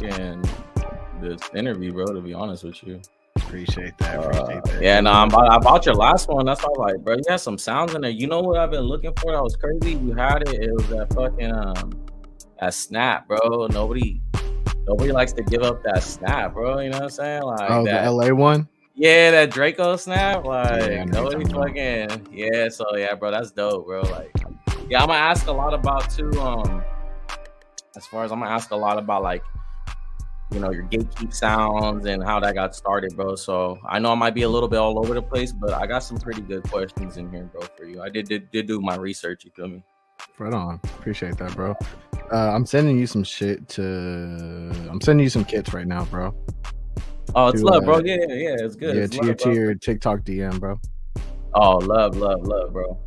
in this interview, bro. To be honest with you. Appreciate that. Yeah, no, about your last one. That's why I was like, bro, you had some sounds in there. You know what I've been looking for? That was crazy. You had it. It was that fucking that snap, bro. Nobody likes to give up that snap, bro. You know what I'm saying? Like the that. LA one. Yeah, that Draco snap. Like Yeah, nobody fucking. Yeah, so yeah, bro, that's dope, bro. Like, yeah, I'm gonna ask a lot about too. As far as I'm gonna ask a lot about like, you know, your gatekeep sounds and how that got started, bro. So I know I might be a little bit all over the place, but I got some pretty good questions in here, bro, for you. I did do my research, you feel me? Right on. Appreciate that, bro. I'm sending you some shit I'm sending you some kits right now, bro. Oh, it's love, bro. Yeah, it's good. Yeah, it's to your TikTok DM, bro. Oh, love, bro.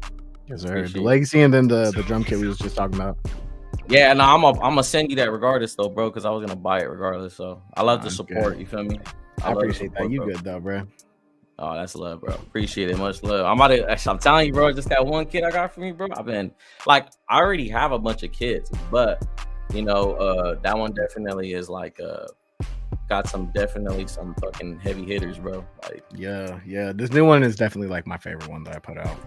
Yes, sir. The legacy and then the drum kit we was just talking about. Yeah, no, I'm gonna send you that regardless, though, bro, because I was gonna buy it regardless. So I love the support. Good. You feel me? I appreciate that. You good though, bro? Oh, that's love, bro. Appreciate it. Much love. I'm telling you, bro. Just that one kid I got from you, bro. I've been like, I already have a bunch of kids, but you know, that one definitely is like got some fucking heavy hitters, bro. Like, yeah. This new one is definitely like my favorite one that I put out.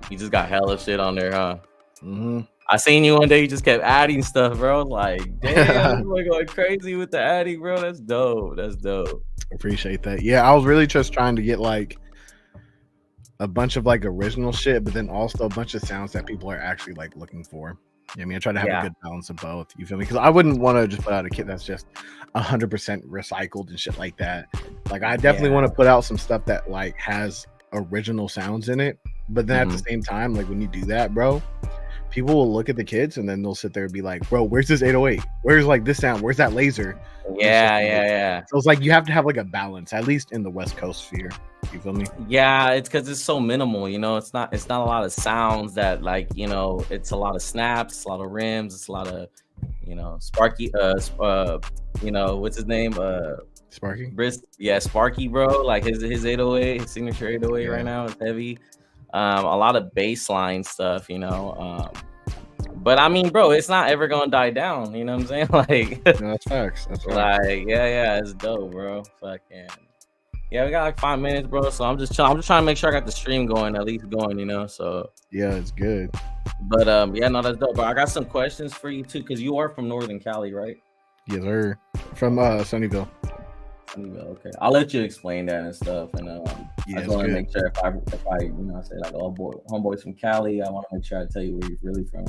You just got hella shit on there, huh? Mm-hmm. I seen you one day. You just kept adding stuff, bro. Like, damn, we're going crazy with the adding, bro. That's dope. Appreciate that. Yeah, I was really just trying to get like a bunch of like original shit, but then also a bunch of sounds that people are actually like looking for. You know what I mean, I try to have a good balance of both. You feel me? Because I wouldn't want to just put out a kit that's just 100% recycled and shit like that. Like, I definitely want to put out some stuff that like has original sounds in it. But then at the same time, like when you do that, bro, people will look at the kids and then they'll sit there and be like, bro, where's this 808? Where's like this sound? Where's that laser? Yeah. So it's like you have to have like a balance, at least in the West Coast sphere. You feel me? Yeah, it's because it's so minimal, you know. It's not a lot of sounds that, like, you know, it's a lot of snaps, it's a lot of rims, it's a lot of, you know, Sparky, you know, what's his name? Sparky? Sparky, bro. Like his 808, his signature 808 right now is heavy. A lot of baseline stuff, you know. But I mean, bro, it's not ever gonna die down. You know what I'm saying? Like, no, that's facts. That's like, yeah, it's dope, bro. Fucking, yeah, we got like 5 minutes, bro. So I'm just trying to make sure I got the stream going, at least going, you know. So yeah, it's good. But yeah, no, that's dope. But I got some questions for you too, because you are from Northern Cali, right? Yes, sir. From Sunnyvale. Okay, I'll let you explain that and stuff. And I just want to make sure if I you know, say like, oh boy, homeboys from Cali, I want to make sure I tell you where you're really from.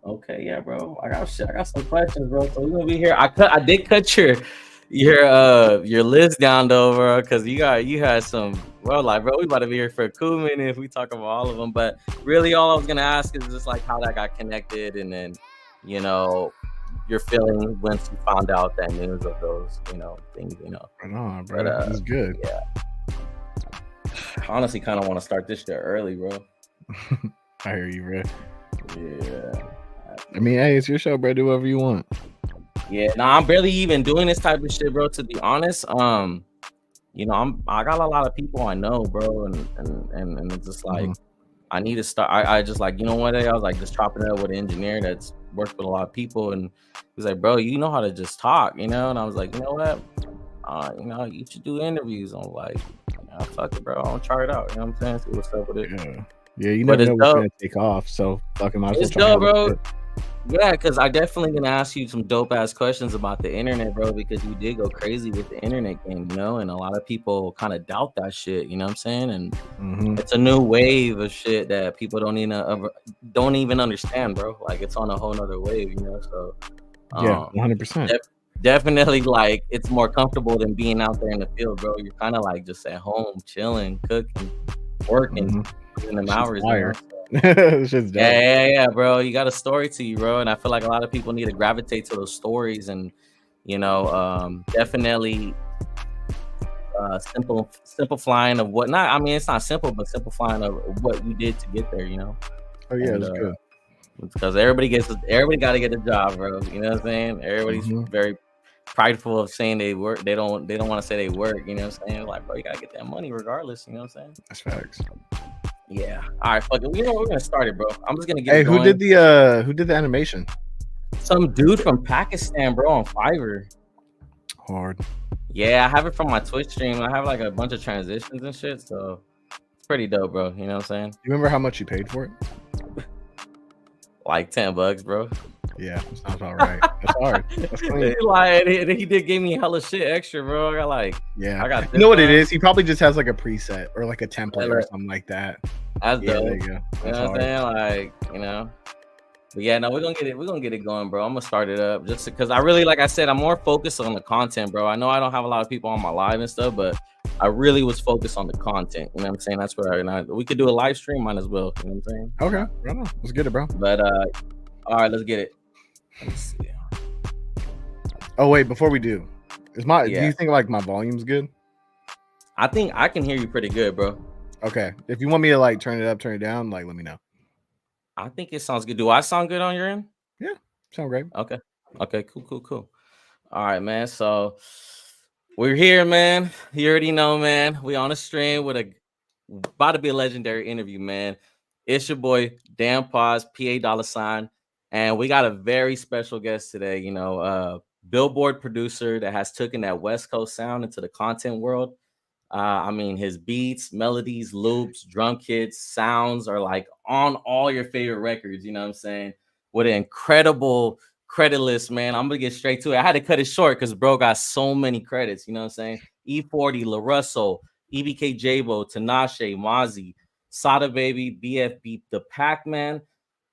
Okay, yeah, bro. I got some questions, bro. So we're gonna be here. I did cut your list down though, bro, because you had some. Well, like, bro, we about to be here for a cool minute if we talk about all of them. But really, all I was gonna ask is just like how that got connected, and then, you know, your feeling once you found out that news of those, you know, things, you know. No, bro, that was good. Yeah. I honestly kind of want to start this shit early, bro. I hear you, bro. Yeah. I mean, hey, it's your show, bro. Do whatever you want. Yeah, no, I'm barely even doing this type of shit, bro. To be honest, you know, I got a lot of people I know, bro, and it's just like I need to start. I just like, you know, one day I was like just chopping it up with an engineer that's worked with a lot of people, and he's like, bro, you know how to just talk, you know? And I was like, you know what? You know, you should do interviews. I'm like, fuck it, bro. I'll try it out. You know what I'm saying? See what's up with it. Yeah, you never know what's gonna take off. So fucking might as well try bro. Yeah, because I definitely gonna ask you some dope ass questions about the internet, bro, because you did go crazy with the internet game, you know, and a lot of people kind of doubt that shit, you know what I'm saying? And it's a new wave of shit that people don't even understand, bro. Like, it's on a whole nother wave, you know. So yeah, 100%. Definitely, like, it's more comfortable than being out there in the field, bro. You're kind of like just at home, chilling, cooking, working, in them hours. Yeah, bro. You got a story to you, bro. And I feel like a lot of people need to gravitate to those stories, and, you know, definitely simplifying of what not. I mean, it's not simple, but simplifying of what you did to get there, you know. Oh yeah, that's good. Because everybody got to get a job, bro. You know what I'm saying? Everybody's very prideful of saying they work. They don't want to say they work. You know what I'm saying? Like, bro, you gotta get that money regardless. You know what I'm saying? That's facts. Yeah. All right, fuck it. You know, we're gonna start it, bro. I'm just gonna get. Hey, who did the animation? Some dude from Pakistan, bro, on Fiverr. Hard. Yeah, I have it from my Twitch stream. I have like a bunch of transitions and shit, so it's pretty dope, bro. You know what I'm saying? You remember how much you paid for it? Like $10, bro. Yeah, sounds all right. That's hard. That's clean. Like he did give me hella shit extra, bro. I got like, Yeah, I got you know what it is? He probably just has like a preset or like a template or Look, something like that. that's Yeah, dope. there you go. You That's know what I'm hard. saying? Like, you know. But yeah, no, we're gonna get it. We're gonna get it going, bro. I'm gonna start it up just because I really, like I said, I'm more focused on the content, bro. I know I don't have a lot of people on my live and stuff, but I really was focused on the content. You know what I'm saying? That's where we could do a live stream, might as well. You know what I'm saying? Okay, right on. Let's get it, bro. But all right, let's get it. Let me see. Oh wait, before we do, do Yeah. you think like my volume's good? I think I can hear you pretty good, bro. Okay. If you want me to like turn it up, turn it down, like let me know. I think it sounds good. Do I sound good on your end? Yeah, sound great. Okay. Okay, cool. All right, man. So we're here, man. You already know, man. We on a stream with about to be a legendary interview, man. It's your boy Dan Paz, PA $, and we got a very special guest today. You know, Billboard producer that has taken that West Coast sound into the content world. I mean, his beats, melodies, loops, drum kits, sounds are like on all your favorite records. You know what I'm saying? With an incredible credit list, man. I'm gonna get straight to it. I had to cut it short because bro got so many credits. You know what I'm saying? E40, LaRusso, EBK Jabo, Tinashe, Mozzie, Sada Baby, BFB, The Pac-Man,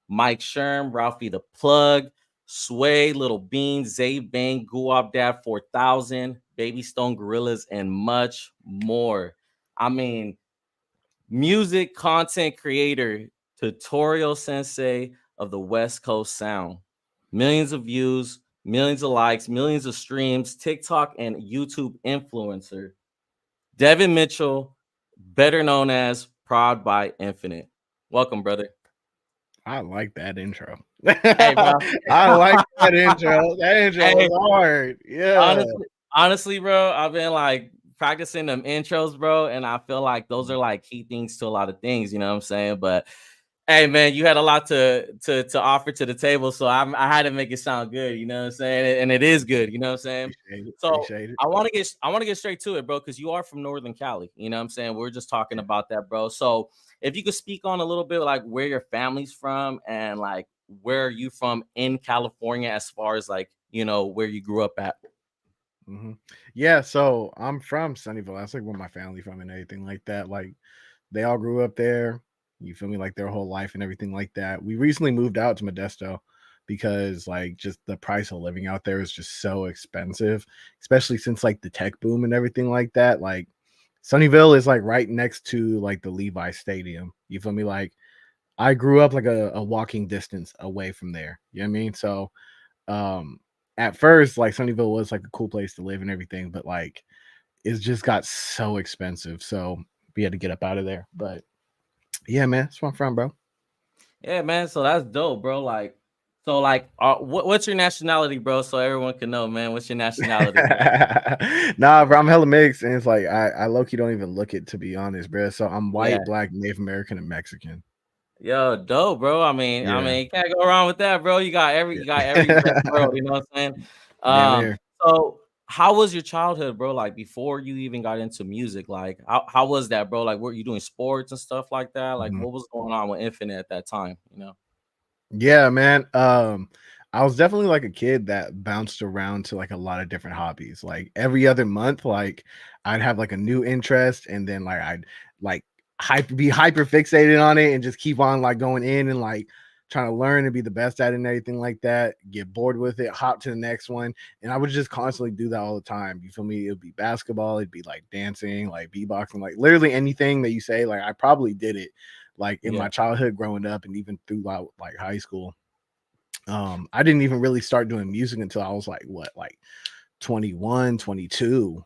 Mike Sherm, Ralphie the Plug, Sway, Little Bean, Zay Bang, Guap Dad 4000, Baby Stone Gorillas, and much more. I mean, music content creator, tutorial sensei of the West Coast sound. Millions of views, millions of likes, millions of streams, TikTok and YouTube influencer. Devin Mitchell, better known as prod.by.iiifinite. Welcome, brother. I like that intro. Hey, bro. I like that intro. That intro Hey, was hard. Yeah. honestly, bro, I've been like practicing them intros, bro, and I feel like those are like key things to a lot of things. You know what I'm saying? But hey, man, you had a lot to offer to the table, so I had to make it sound good. You know what I'm saying? And it is good. You know what I'm saying? So Appreciate it. I want to get straight to it, bro, because you are from Northern Cali. You know what I'm saying? We're just talking about that, bro. So if you could speak on a little bit like where your family's from and like where are you from in California as far as like, you know, where you grew up at. Yeah, so I'm from Sunnyvale. That's like where my family from and everything like that. Like they all grew up there. You feel me? Like their whole life and everything like that. We recently moved out to Modesto because like just the price of living out there is just so expensive, especially since like the tech boom and everything like that. Like Sunnyvale is like right next to like the Levi Stadium. You feel me? Like I grew up like a walking distance away from there. You know what I mean? So um at first like Sunnyvale was like a cool place to live and everything, but like it just got so expensive. So we had to get up out of there. But yeah, man, that's where I'm from, bro. Yeah, man. So that's dope, bro. Like, so like, what's your nationality, bro? So everyone can know, man. What's your nationality, bro? Nah, bro, I'm hella mixed, and it's like I low key don't even look it to be honest, bro. So I'm Yeah. white, black, Native American, and Mexican. Yo, dope, bro. Yeah, You can't go wrong with that, bro. You got every red yeah. world, you know what I'm saying? Damn near. So how was your childhood, bro? Like before you even got into music, like how was that, bro? Like were you doing sports and stuff like that? Like Mhm. what was going on with Infinite at that time, you know? Yeah, man. I was definitely like a kid that bounced around to like a lot of different hobbies. Like every other month, like I'd have like a new interest, and then like I'd like be hyper fixated on it and just keep on like going in and like trying to learn and be the best at it and everything like that. Get bored with it, hop to the next one, and I would just constantly do that all the time. You feel me? It would be basketball, it'd be like dancing, like beatboxing, like literally anything that you say. Like I probably did it like in Yeah. my childhood growing up and even throughout like high school. I didn't even really start doing music until I was like what, like 21, 22.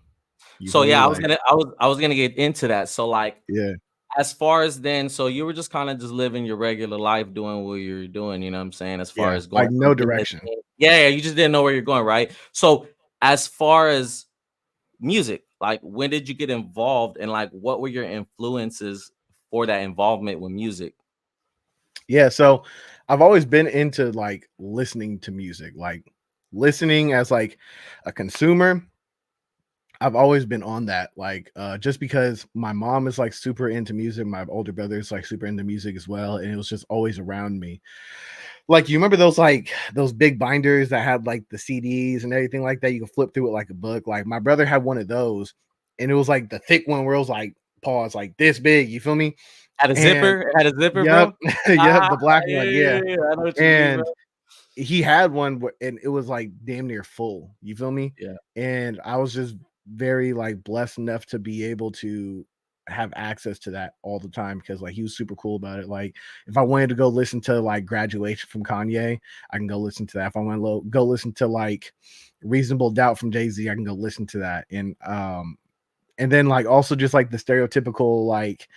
You So feel me? yeah, Like, I was gonna get into that. So like yeah, as far as then, so you were just kind of just living your regular life, doing what you're doing, you know what I'm saying? As far yeah, as like going no from doing this direction. thing. Yeah, you just didn't know where you're going, right? So as far as music, like when did you get involved and like what were your influences for that involvement with music? Yeah, so I've always been into like listening to music, like listening as like a consumer. I've always been on that, like, just because my mom is like super into music, my older brother is like super into music as well, and it was just always around me. Like, you remember those like those big binders that had like the CDs and everything like that? You could flip through it like a book. Like my brother had one of those, and it was like the thick one where it was like pause, like this big. You feel me? Had a And zipper? It had a zipper, yep, bro? yep, Ah, the black yeah, one, yeah, yeah. yeah, I know what you mean, bro. And he had one and it was like damn near full. You feel me? Yeah. And I was just very like blessed enough to be able to have access to that all the time because like he was super cool about it. Like if I wanted to go listen to like Graduation from Kanye, I can go listen to that. If I want to go listen to like Reasonable Doubt from Jay-Z, I can go listen to that. And then like also just like the stereotypical like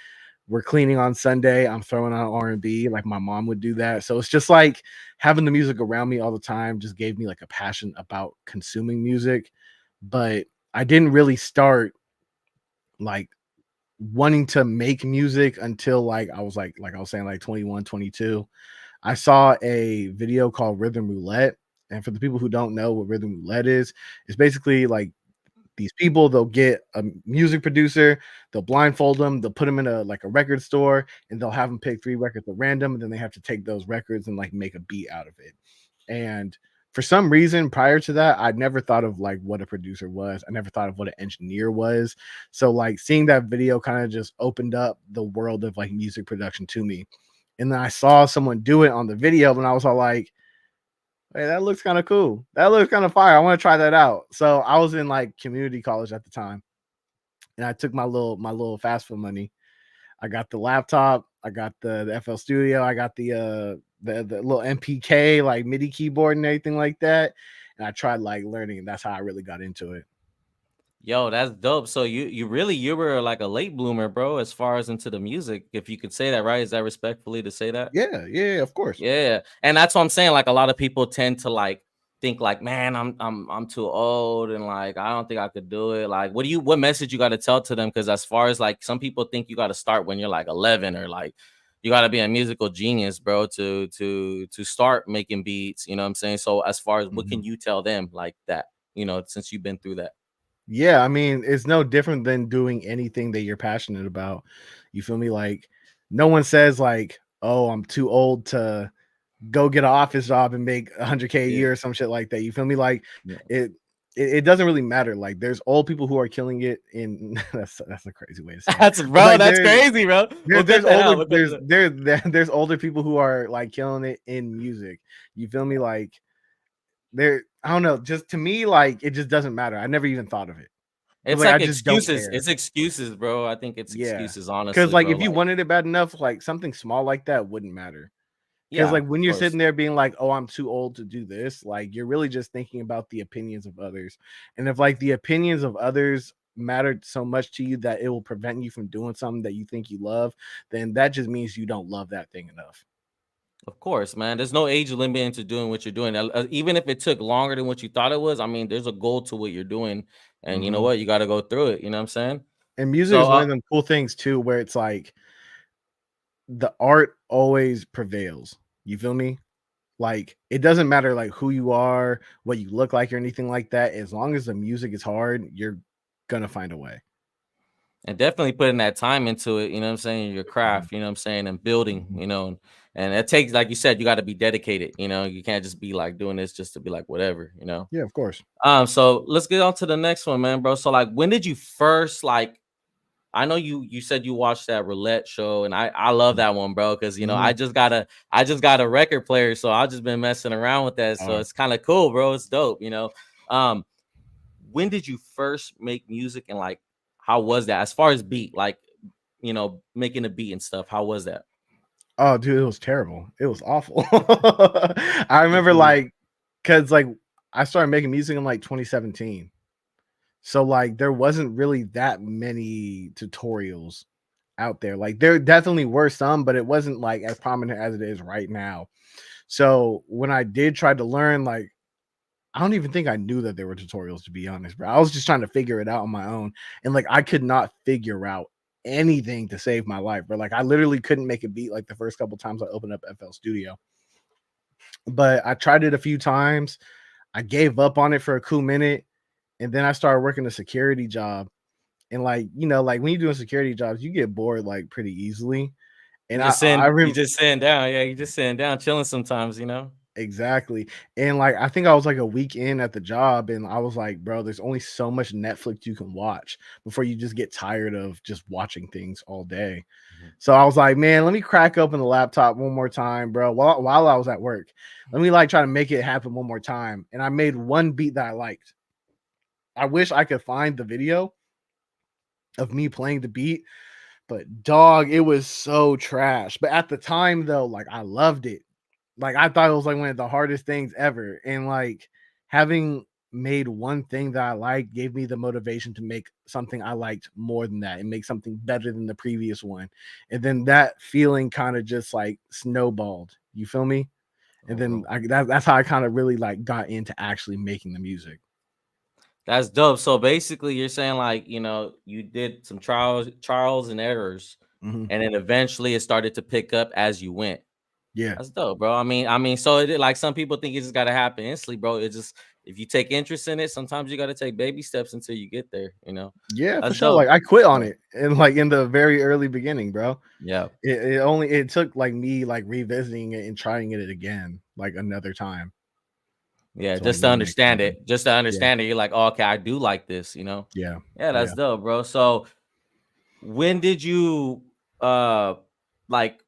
we're cleaning on Sunday, I'm throwing on R&B like my mom would do that. So it's just like having the music around me all the time just gave me like a passion about consuming music. But I didn't really start like wanting to make music until like I was saying like 21, 22. I saw a video called Rhythm Roulette. And for the people who don't know what Rhythm Roulette is, it's basically like these people, they'll get a music producer, they'll blindfold them, they'll put them in a like a record store, and they'll have them pick 3 records at random, and then they have to take those records and like make a beat out of it. And for some reason, prior to that, I'd never thought of like what a producer was. I never thought of what an engineer was. So like seeing that video kind of just opened up the world of like music production to me. And then I saw someone do it on the video, and I was all like, hey, that looks kind of cool. That looks kind of fire. I want to try that out. So I was in like community college at the time, and I took my little FAFSA money. I got the laptop, I got the FL Studio, I got the little MPK like MIDI keyboard and everything like that. And I tried like learning, and that's how I really got into it. Yo, that's dope. So you were like a late bloomer, bro, as far as into the music, if you could say that, right? Is that respectfully to say that? Yeah, yeah, of course. Yeah, and that's what I'm saying. Like a lot of people tend to like think like, man, I'm too old, and like I don't think I could do it. Like, what message you got to tell to them? Because as far as like some people think you got to start when you're like 11 or like you got to be a musical genius, bro, to start making beats. You know what I'm saying? So as far as what Mhm. can you tell them like that? You know, since you've been through that. Yeah, I mean, it's no different than doing anything that you're passionate about. You feel me? Like, no one says like, "Oh, I'm too old to go get an office job and make 100K a Yeah. year or some shit like that." You feel me? Like Yeah. it, it doesn't really matter. Like there's old people who are killing it in that's a crazy way to say it. That's But bro. like That's crazy, bro. We'll cut there's that older out. We'll cut that out. there's older people who are like killing it in music. You feel me? Like there, I don't know, just to me, like it just doesn't matter. I never even thought of it. Because It's like I like just don't excuses. care. It's excuses, bro. I think it's Yeah. excuses, Cause honestly, like bro. if you Like, wanted it bad enough, like something small like that wouldn't matter. Because yeah, like of when you're course. sitting there being like, "Oh, I'm too old to do this," like you're really just thinking about the opinions of others. And if like the opinions of others mattered so much to you that it will prevent you from doing something that you think you love, then that just means you don't love that thing enough. Of course, man. There's no age limit into doing what you're doing. Even if it took longer than what you thought it was, I mean, there's a goal to what you're doing. And you know Mhm. what? You got to go through it. You know what I'm saying? And music So, is one of them cool things too, where it's like the art always prevails. You feel me? Like it doesn't matter like who you are, what you look like, or anything like that. As long as the music is hard, you're gonna find a way. and definitely putting that time into it, you know what I'm saying? Your Mhm, craft, you know what I'm saying? And building, mhm. and it takes, like you said, you got to be dedicated. You can't just be like doing this just to be like, whatever. Yeah, of course. So let's get on to the next one, man, bro. So like, when did you first like? I know you said you watched that roulette show, and I love that one, bro. Because Mhm. I just got a record player, so I've just been messing around with that. So Uh, it's kind of cool, bro. It's dope. Um, when did you first make music, and like, how was that as far as beat, like, making a beat and stuff? How was that? oh, dude, it was terrible. It was awful. I remember Mhm. like, cause like I started making music in like 2017. So like there wasn't really that many tutorials out there. Like there definitely were some, but it wasn't like as prominent as it is right now. So when I did try to learn, like I don't even think I knew that there were tutorials, to be honest, bro. I was just trying to figure it out on my own. And like I could not figure out anything to save my life, bro. Like I literally couldn't make a beat like the first couple times I opened up FL Studio. but I tried it a few times. I gave up on it for a cool minute, and then I started working a security job. And like, like when you're doing security jobs, you get bored like pretty easily. And You just sitting down, yeah, you just sitting down, chilling sometimes, you know. exactly. And like I think I was like a week in at the job, and I was like, bro, there's only so much Netflix you can watch before you just get tired of just watching things all day. Mhm. So I was like, man, let me crack open the laptop one more time, bro, while I was at work. Let me like try to make it happen one more time. And I made one beat that I liked. I wish I could find the video of me playing the beat, but dog, it was so trash. But at the time though, like I loved it. Like I thought it was like one of the hardest things ever. And like having made one thing that I liked gave me the motivation to make something I liked more than that and make something better than the previous one. And then that feeling kind of just like snowballed. You feel me? And Oh, then bro. that's how I kind of really like got into actually making the music. That's dope. So basically, you're saying like, you did some trials and errors, Mhm. and then eventually it started to pick up as you went. Yeah. That's dope, bro. I mean, so it like some people think it just gotta happen instantly, bro. It just if you take interest in it, sometimes you gotta take baby steps until you get there. Yeah, for That's sure. Like dope. I quit on Yeah, it and like in the very early beginning, bro. yeah, It took like me like revisiting it and trying it again like another time yeah. to like Just to really make understand something. it, just to Yeah, understand it, you're like, oh, okay, I do like this. yeah, Yeah, that's yeah. dope, bro. So when did you uh like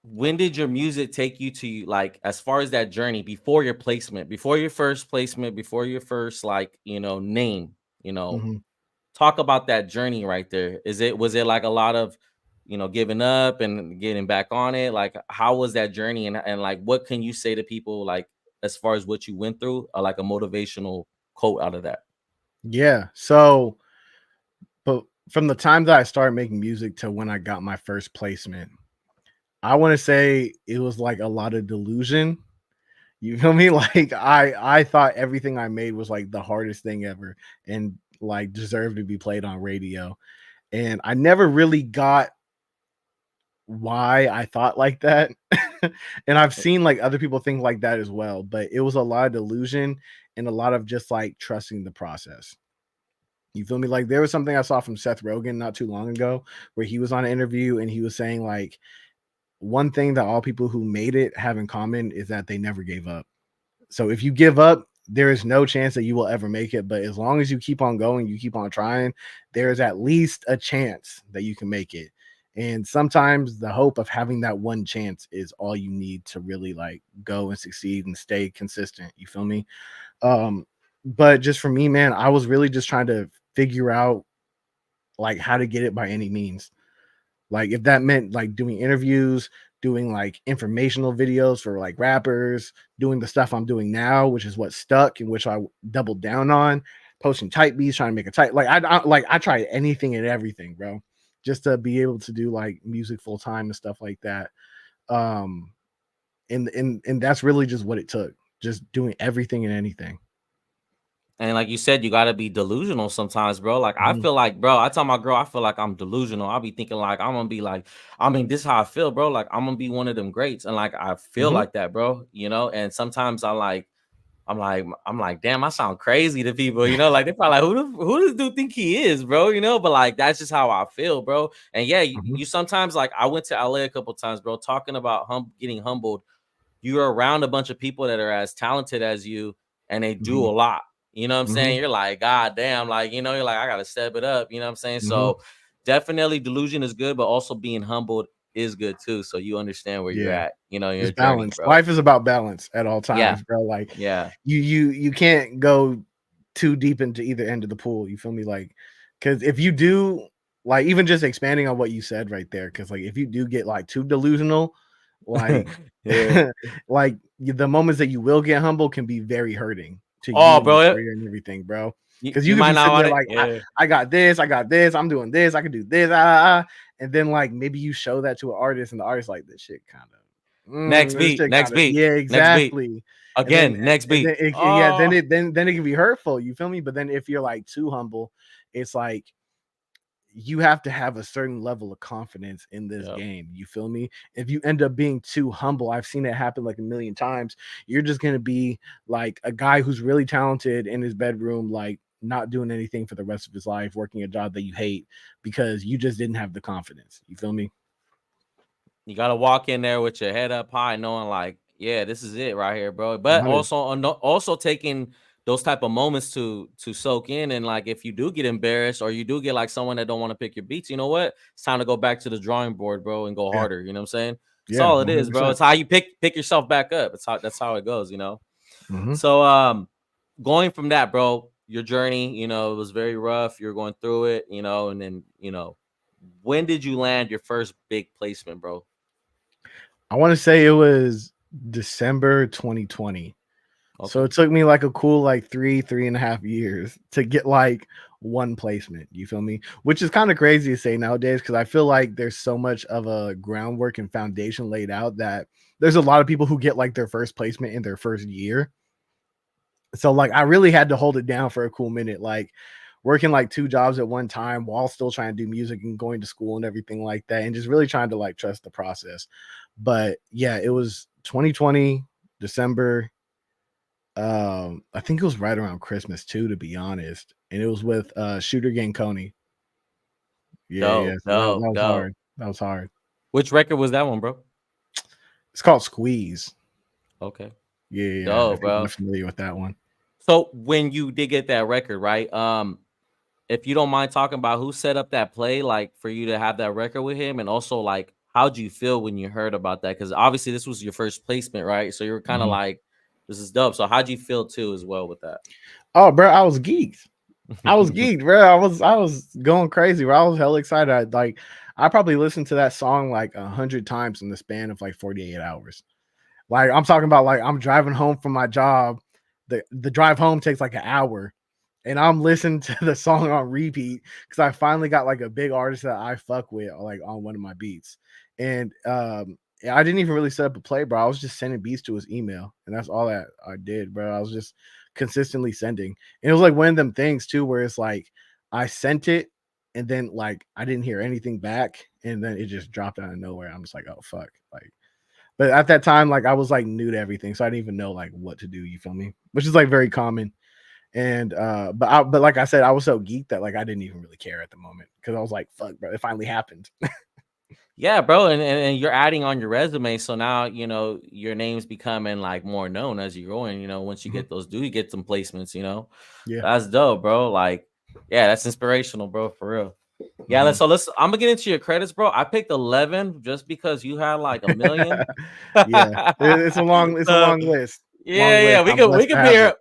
when did your music take you to like as far as that journey before your placement, before your first placement, before your first like, name, you know, Mhm. talk about that journey right there. Was it like a lot of, giving up and getting back on it? Like how was that journey and like what can you say to people like as far as what you went through, or like a motivational quote out of that? Yeah. So, but from the time that I started making music to when I got my first placement, I want to say it was like a lot of delusion. You feel me? Like I thought everything I made was like the hardest thing ever and like deserved to be played on radio. And I never really got why I thought like that. And I've seen like other people think like that as well, but it was a lot of delusion and a lot of just like trusting the process. You feel me? Like there was something I saw from Seth Rogen not too long ago where he was on an interview and he was saying like one thing that all people who made it have in common is that they never gave up. So if you give up, there is no chance that you will ever make it. But as long as you keep on going, you keep on trying, there is at least a chance that you can make it. And sometimes the hope of having that one chance is all you need to really like go and succeed and stay consistent. You feel me? Um, but just for me, man, I was really just trying to figure out like how to get it by any means. Like if that meant like doing interviews, doing like informational videos for like rappers, doing the stuff I'm doing now, which is what stuck and which I doubled down on, posting type beats, trying to make a type I tried anything and everything, bro, just to be able to do like music full time and stuff like that. Um, and that's really just what it took, just doing everything and anything. And like you said, you gotta be delusional sometimes, bro. Like I Mhm, feel like, bro, I tell my girl, I feel like I'm delusional. I'll be thinking like I'm gonna be like, I mean, this is how I feel, bro. Like I'm gonna be one of them greats. And like I feel mhm, like that, bro. And sometimes I'm like, damn, I sound crazy to people. Like they're probably like, who does dude think he is, bro? But like that's just how I feel, bro. And yeah, mhm, you sometimes like I went to LA a couple times, bro, talking about getting humbled. You're around a bunch of people that are as talented as you and they do mhm, a lot. You know what I'm mhm, saying? You're like, God damn, like, you're like, I gotta step it up. You know what I'm saying? mhm. So definitely delusion is good, but also being humbled is good too. So you understand where you're Yeah. at, your It's journey, balance. bro. Life is about balance at all Yeah, times, bro. Like yeah. you can't go too deep into either end of the pool. You feel me? Like, because if you do, like, even just expanding on what you said right there, because like if you do get like too delusional, like, Yeah. like the moments that you will get humble can be very hurting to you Oh, and your bro, career and everything, bro. Because you you could might be not sitting want there it. like, Yeah. I got this, I'm doing this, I can do this, and then like maybe you show that to an artist, and the artist like this shit kind of, Next this beat, shit next kind of, beat, yeah, next beat. exactly. And then Again, next and then beat. yeah, Oh, then it can be hurtful. You feel me? But then if you're like too humble, it's like you have to have a certain level of confidence in this Yep. game. You feel me? If you end up being too humble, I've seen it happen like a million times. You're just gonna be like a guy who's really talented in his bedroom, like not doing anything for the rest of his life, working a job that you hate because you just didn't have the confidence. You feel me? You gotta walk in there with your head up high, knowing like, yeah, this is it right here, bro. But 100. also taking those type of moments to soak in, and like if you do get embarrassed or you do get like someone that don't want to pick your beats, you know what? It's time to go back to the drawing board, bro, and go Yeah. harder. You know what I'm saying? That's Yeah. all it is, bro. 100%. It's how you pick yourself back up. It's how that's how it goes, you know. Hmm. So going from that, bro, your journey, it was very rough. You're going through it, and then, when did you land your first big placement, bro? I want to say it was December 2020. So Okay. it took me like a cool like 3.5 years to get like one placement. You feel me? Which is kind of crazy to say nowadays because I feel like there's so much of a groundwork and foundation laid out that there's a lot of people who get like their first placement in their first year. So like I really had to hold it down for a cool minute, like working like two jobs at one time while still trying to do music and going to school and everything like that, and just really trying to like trust the process. But yeah, it was 2020 December. I think it was right around Christmas too, to be honest. And it was with Shooter Gang Coney. Yeah, yeah. Dope, So that dope, was dope. hard. That was hard. Which record was that one, bro? It's called Squeeze. Okay. Yeah, yeah, yeah. Dope, If you're not bro. familiar with that one. So when you did get that record, right? If you don't mind talking about who set up that play, like for you to have that record with him, and also like how'd you feel when you heard about that? Because obviously this was your first placement, right? So you were kind of Mhm. like, this is dope. So how'd you feel too as well with that? Oh, bro, I was geeked. I was geeked, bro. I was going crazy, bro. I was hell excited. I probably listened to that song like 100 times in the span of like 48 hours. Like I'm talking about like I'm driving home from my job. The drive home takes like an hour. And I'm listening to the song on repeat because I finally got like a big artist that I fuck with like on one of my beats. And I didn't even really set up a play, bro. I was just sending beats to his email, and that's all that I did, bro. I was just consistently sending. And it was like one of them things too, where it's like I sent it and then like I didn't hear anything back, and then it just dropped out of nowhere. I'm just like, oh fuck. Like, but at that time, like I was like new to everything, so I didn't even know like what to do. You feel me? Which is like very common. And but like I said, I was so geeked that like I didn't even really care at the moment because I was like, fuck, bro, it finally happened. Yeah, bro, and you're adding on your resume, so now your name's becoming like more known as you go, and once you Mhm. get those, do you get some placements? Yeah. That's dope, bro. Like, yeah, that's inspirational, bro, for real. Yeah, Mhm. let's. I'm gonna get into your credits, bro. I picked 11 just because you had like a million. Yeah. It's a So, long list. yeah, Long yeah, list. we I'm could we blessed to could be have it. here.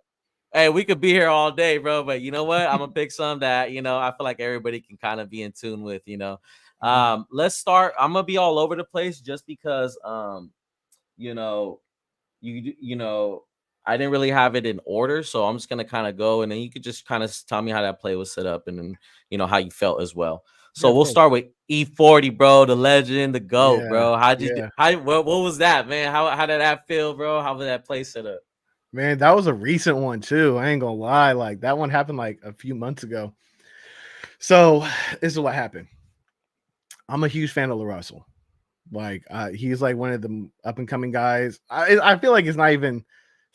Hey, we could be here all day, bro. But you know what? I'm gonna pick some that I feel like everybody can kind of be in tune with. Mhm. Let's start. I'm gonna be all over the place just because you know, I didn't really have it in order, so I'm just gonna kind of go, and then you could just kind of tell me how that play was set up, and then how you felt as well. Yeah, So of we'll course. start with E40, bro, the legend, the goat, Yeah. bro. How'd you do? Yeah. What was that, man? How did that feel, bro? How was that play set up? Man, that was a recent one too. I ain't gonna lie. Like that one happened like a few months ago. So this is what happened. I'm a huge fan of Russell. Like he's like one of the up and coming guys. I feel like it's not even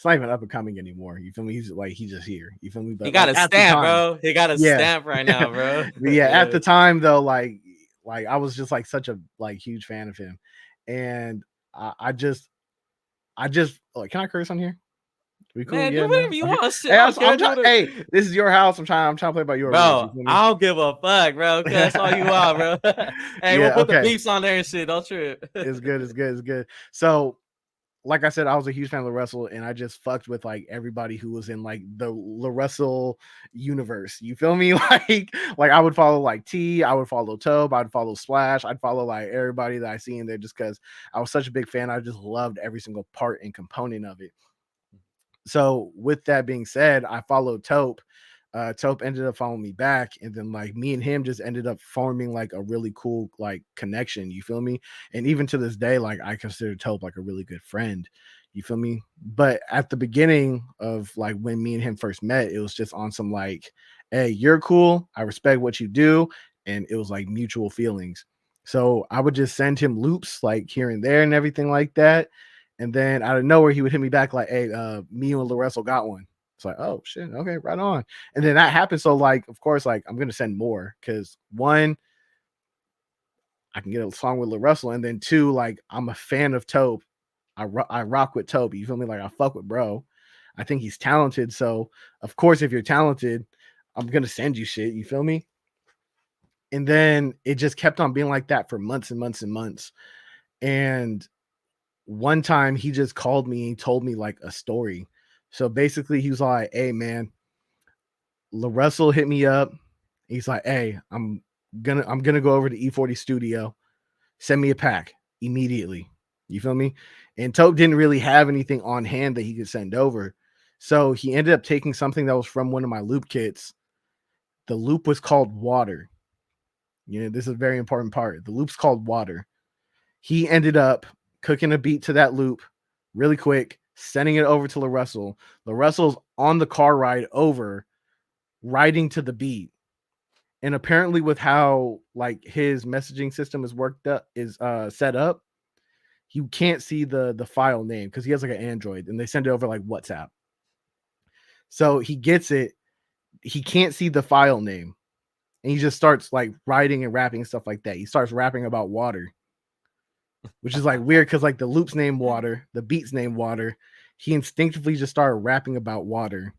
up and coming anymore. You feel me? He's just here. You feel me? He But got like a at the stamp, time, bro. He got a yeah. stamp right now, bro. But yeah, at Yeah. the time though, like I was just like such a like huge fan of him. And I just like, can I curse on here? We cool? Man, do Yeah, no. whatever you Okay. want. Shit, Hey, I don't I'm care. Do trying. whatever. Hey, this is your house. I'm trying to play by your rules. You Bro, feel me? I don't give a fuck, bro. That's all you are, bro. Hey, we'll Yeah. put the Okay. beeps on there and shit. Don't trip. It's good. It's good. It's good. So like I said, I was a huge fan of Russell, and I just fucked with like everybody who was in like the Russell universe. You feel me? Like I would follow like T, I would follow Tobe, I'd follow Splash, I'd follow like everybody that I see in there just because I was such a big fan. I just loved every single part and component of it. So with that being said, I followed Taupe. Taupe ended up following me back, and then like me and him just ended up forming like a really cool like connection. You feel me? And even to this day, like I consider Taupe like a really good friend. You feel me? But at the beginning of like when me and him first met, it was just on some like, hey, you're cool. I respect what you do. and it was like mutual feelings. So I would just send him loops like here and there and everything like that. And then out of nowhere, he would hit me back like, "Hey, me and LaRussell got one." It's like, "Oh shit, okay, right on." And then that happened. So like, of course, like I'm gonna send more because one, I can get a song with LaRussell, and then two, like I'm a fan of Tope. I rock with Tope. You feel me? Like I fuck with bro. I think he's talented. So of course, if you're talented, I'm gonna send you shit. You feel me? And then it just kept on being like that for months and months and months. And one time he just called me and told me like a story. So basically, he was like, "Hey man, LaRussell hit me up. He's like, hey, I'm gonna go over to E40 studio. Send me a pack immediately." You feel me? And Tope didn't really have anything on hand that he could send over. So he ended up taking something that was from one of my loop kits. The loop was called Water. You know, this is a very important part. The loop's called Water. He ended up cooking a beat to that loop really quick, sending it over to LaRussell. LaRussell's on the car ride over, riding to the beat. And apparently with how like his messaging system is worked up is set up, you can't see the file name because he has like an Android and they send it over like WhatsApp. So he gets it, he can't see the file name, and he just starts like writing and rapping and stuff like that. He starts rapping about water, which is like weird because like the loop's name Water, the beat's name Water. He instinctively just started rapping about water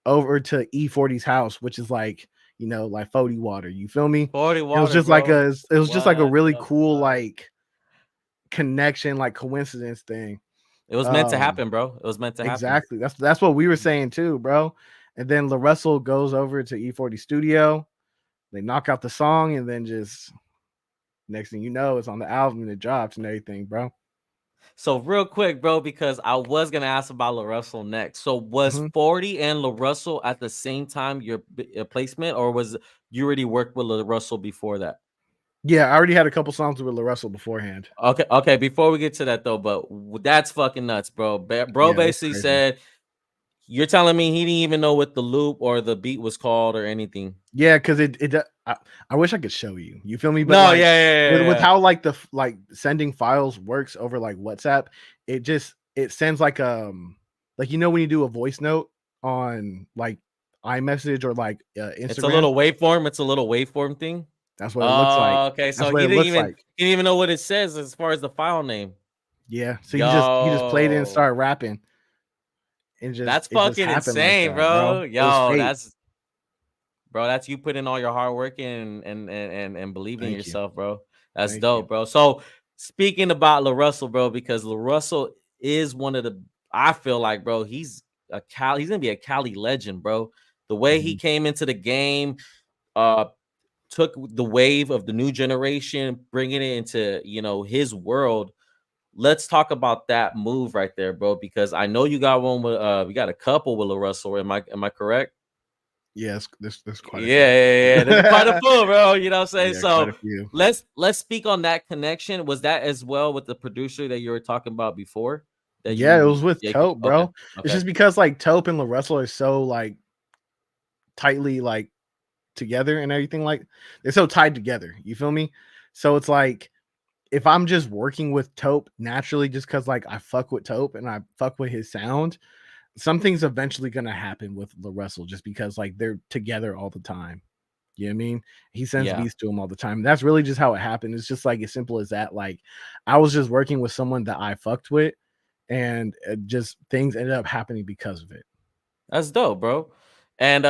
over to E40's house, which is like, you know, like 40 water. You feel me? 40 It was water, just like bro. a What really the cool fuck? like connection, like coincidence thing. It was meant to Um happen, bro. It was meant to happen. exactly. That's what we were saying too, bro. And then LaRussell goes over to E40 studio. They knock out the song, and then just next thing you know, it's on the album and it drops and everything, bro. So real quick, bro, because I was gonna ask about LaRussell next. So was Mhm. 40 and LaRussell at the same time your placement, or was you already worked with LaRussell before that? Yeah, I already had a couple songs with LaRussell beforehand. Okay, okay. Before we get to that though, but that's fucking nuts, bro. Bro Yeah, that's basically crazy. said you're telling me he didn't even know what the loop or the beat was called or anything. Yeah, because I wish I could show you. You feel me? But No, yeah, like yeah, yeah, with yeah. how like like sending files works over like WhatsApp, it sends like you know when you do a voice note on like iMessage or like It's a Instagram, little waveform. It's a little waveform thing. that's what it looks like. Oh, okay. That's So what it looks like. he didn't even know what it says as far as the file name. Yeah. So he just played it and Yo, started rapping, and that's it just fucking happened like insane, that, bro. bro. It was Yo, fate. that's you putting all your hard work in and believing in Thank you. yourself, bro. That's Thank you. dope, bro. So speaking about LaRussell, bro, because LaRussell is one of the I feel like, bro, he's gonna be a Cali legend, bro. The way he Mhm. came into the game, uh, took the wave of the new generation, bringing it into his world. Let's talk about that move right there, bro. Because I know you got one with we got a couple with LaRussell. Am I correct? Yes, there's quite a Yeah, few. yeah, yeah. There's quite a fool, bro. You know what I'm saying? Yeah, quite So a few. let's speak on that connection. Was that as well with the producer that you were talking about before? That Yeah, it you was with yeah, Tope, okay, bro. It's okay. just because like Tope and LaRussell are so like tightly like together and everything, like they're so tied together. You feel me? So it's like if I'm just working with Tope naturally, just because like I fuck with Tope and I fuck with his sound, something's eventually gonna happen with LaRussell just because like they're together all the time. You know what I mean? He sends Yeah. beats to him all the time. That's really just how it happened. It's just like as simple as that. Like I was just working with someone that I fucked with, and just things ended up happening because of it. That's dope, bro. And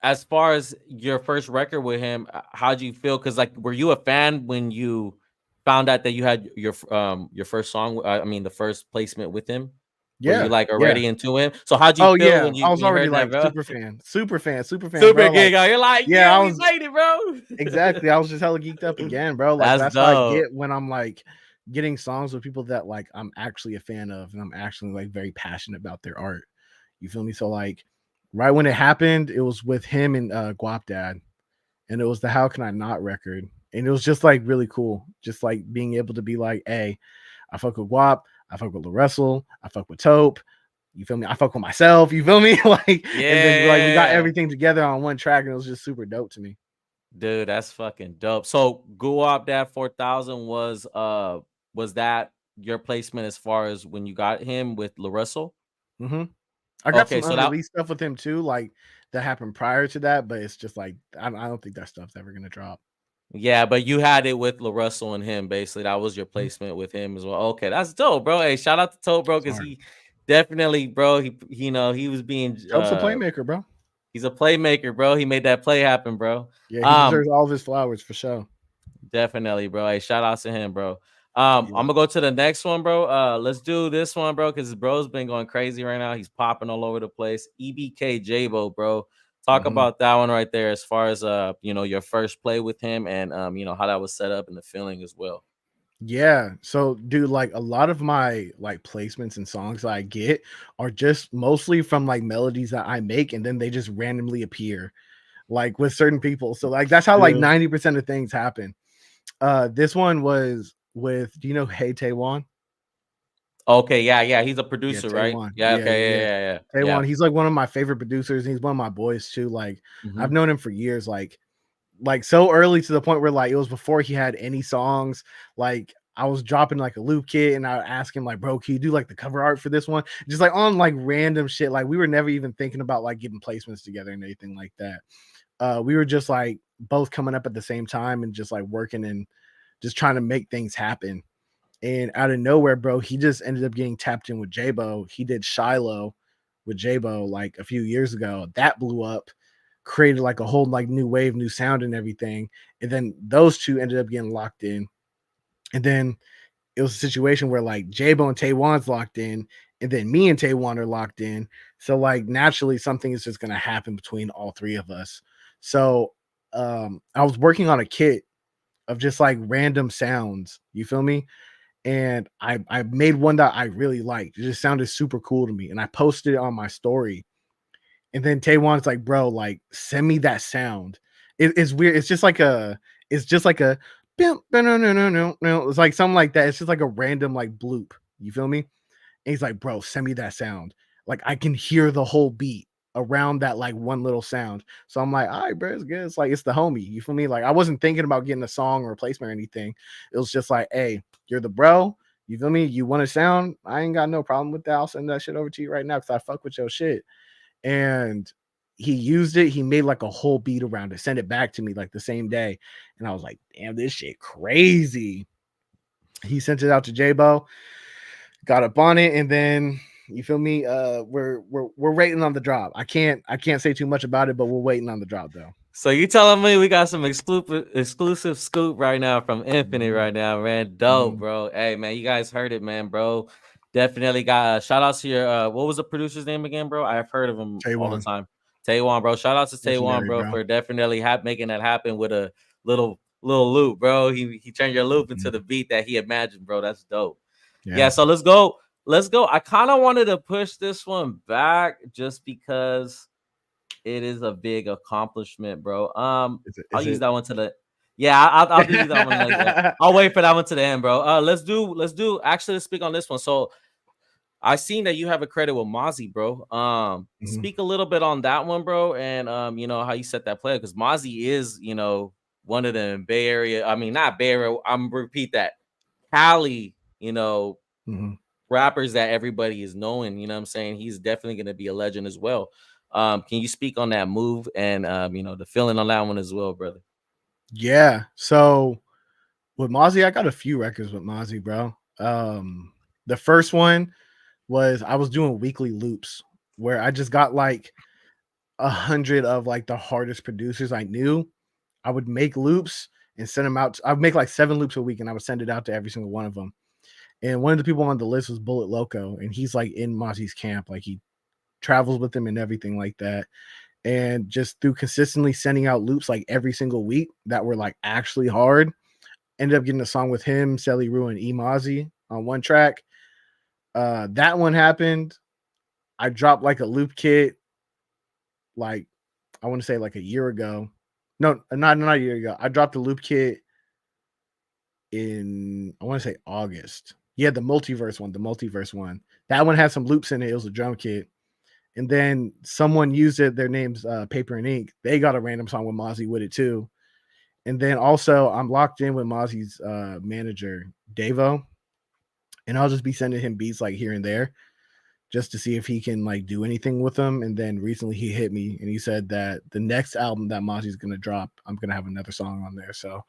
as far as your first record with him, how'd you feel? Because like, were you a fan when you found out that you had your first song? I mean, the first placement with him. Were you Yeah, like yeah. already into him? So how'd you Oh feel yeah, when I you was already heard that, like bro? super fan, Super bro. Like, gig out. You're like, yeah, yeah, I we was made it, bro. exactly. I was just hella geeked up again, bro. Like That's that's how I dope. get when I'm like getting songs with people that like I'm actually a fan of, and I'm actually like very passionate about their art. You feel me? So like right when it happened, it was with him and Guap Dad, and it was the How Can I Not record. And it was just like really cool. Just like being able to be like, hey, I fuck with Guap, I fuck with LaRussell, I fuck with Tope. You feel me? I fuck with myself. You feel me? Like, and then like we got Yeah. everything together on one track, and it was just super dope to me. Dude, that's fucking dope. So Guap that 4000 was that your placement as far as when you got him with LaRussell? Mm-hmm. I got Okay, some so that unreleased stuff with him too, like that happened prior to that, but it's just like I don't think that stuff's ever gonna drop. yeah, but you had it with LaRussell and him, basically. That was your Mhm. placement with him as well. Okay, that's dope, bro. Hey, shout out to Toe, bro, because Smart. he definitely, bro, you know, he was being Helps a playmaker, bro. he's a playmaker, bro. He made that play happen, bro. Yeah, he Um, deserves all of his flowers for sure. Definitely, bro. Hey, shout outs to him, bro. Yeah. I'm gonna go to the next one, bro. Let's do this one, bro, because bro's been going crazy right now. He's popping all over the place. EBK Jabo, bro. Talk Mhm. about that one right there, as far as you know, your first play with him, and you know how that was set up and the feeling as well. Yeah. So, dude, like a lot of my like placements and songs that I get are just mostly from like melodies that I make and then they just randomly appear like with certain people. So like that's how like Yeah. 90% of things happen. This one was with, do you know Hey Taiwan? Okay, yeah, yeah. He's a Yeah, producer, right? Taiwan. Yeah. Yeah, Okay. yeah, Yeah. yeah. Yeah. Yeah. Taiwan, he's like one of my favorite producers. And he's one of my boys too. Like Yeah. I've known him for years. Like so early to the point where like it was before he had any songs. Like I was dropping like a loop kit and I would ask him like, bro, can you do like the cover art for this one? Just like on like random shit. Like we were never even thinking about like getting placements together and anything like that. We were just like both coming up at the same time and just like working and just trying to make things happen. And out of nowhere, bro, he just ended up getting tapped in with J-Bo. He did Shiloh with J-Bo like a few years ago. That blew up, created like a whole like new wave, new sound and everything. And then those two ended up getting locked in. And then it was a situation where like J-Bo and Taiwan's locked in, and then me and Taiwan are locked in. So like naturally something is just gonna happen between all three of us. So I was working on a kit of just like random sounds. You feel me? And I made one that I really liked. It just sounded super cool to me, and I posted it on my story. And then Taiwan's like, "Bro, like, send me that sound." It's weird. It's just like a no no no no no. It's like something like that. It's just like a random like bloop. You feel me? And he's like, "Bro, send me that sound." Like I can hear the whole beat around that like one little sound. So I'm like, "All right, bro, it's good." It's like it's the homie. You feel me? Like I wasn't thinking about getting a song or replacement or anything. It was just like, "Hey, you're the bro. You feel me? You want a sound? I ain't got no problem with that. I'll send that shit over to you right now because I fuck with your shit." And he used it. He made like a whole beat around it, sent it back to me like the same day. And I was like, "Damn, this shit crazy." He sent it out to J-Bo, got up on it, and then you feel me? We're waiting on the drop. I can't say too much about it, but we're waiting on the drop though. So you telling me we got some exclusive scoop right now from Infinite Mhm, right now, man. Dope, mhm. bro. Hey man, you guys heard it, man, bro. Definitely got shout outs to your what was the producer's name again, bro? I've heard of him all the Taiwan, time. Taiwan, bro. Shout outs to Taiwan, legendary, bro, bro. for definitely making that happen with a little loop, bro. He turned your loop into Mhm. the beat that he imagined, bro. That's dope. Yeah, Yeah. so let's go. Let's go. I kind of wanted to push this one back just because it is a big accomplishment, bro. Is it? I'll Is use it? that one to the yeah, I'll do that one like I'll wait for that one to the end, bro. Let's do actually let's speak on this one. So I seen that you have a credit with Mozzie, bro. Mhm, Speak a little bit on that one, bro, and you know how you set that play because Mozzie is, you know, one of the Bay Area. I mean, not Bay Area. I'm repeat that Cali, you know, mhm. rappers that everybody is knowing, you know what I'm saying? He's definitely gonna be a legend as well. Can you speak on that move and you know, the feeling on that one as well, brother? Yeah. So with Mozzie, I got a few records with Mozzie, bro. The first one was I was doing weekly loops where I just got like 100 of like the hardest producers I knew. I would make loops and send them out. I'd make like 7 loops a week and I would send it out to every single one of them. And one of the people on the list was Bullet Loco, and he's like in Mozzie's camp, like he travels with him and everything like that. And just through consistently sending out loops like every single week that were like actually hard, ended up getting a song with him, Sally Rue, and E Mozzie on one track. That one happened. I dropped like a loop kit, like I want to say like a year ago. No, not a year ago. I dropped a loop kit in I want to say August. Yeah, the multiverse one. That one had some loops in it. It was a drum kit. And then someone used it. Their name's Paper and Ink. They got a random song with Mozzie with it too. And then also I'm locked in with Mozzie's manager, Davo, and I'll just be sending him beats like here and there just to see if he can like do anything with them. And then recently he hit me and he said that the next album that Mozzie's gonna drop, I'm gonna have another song on there. So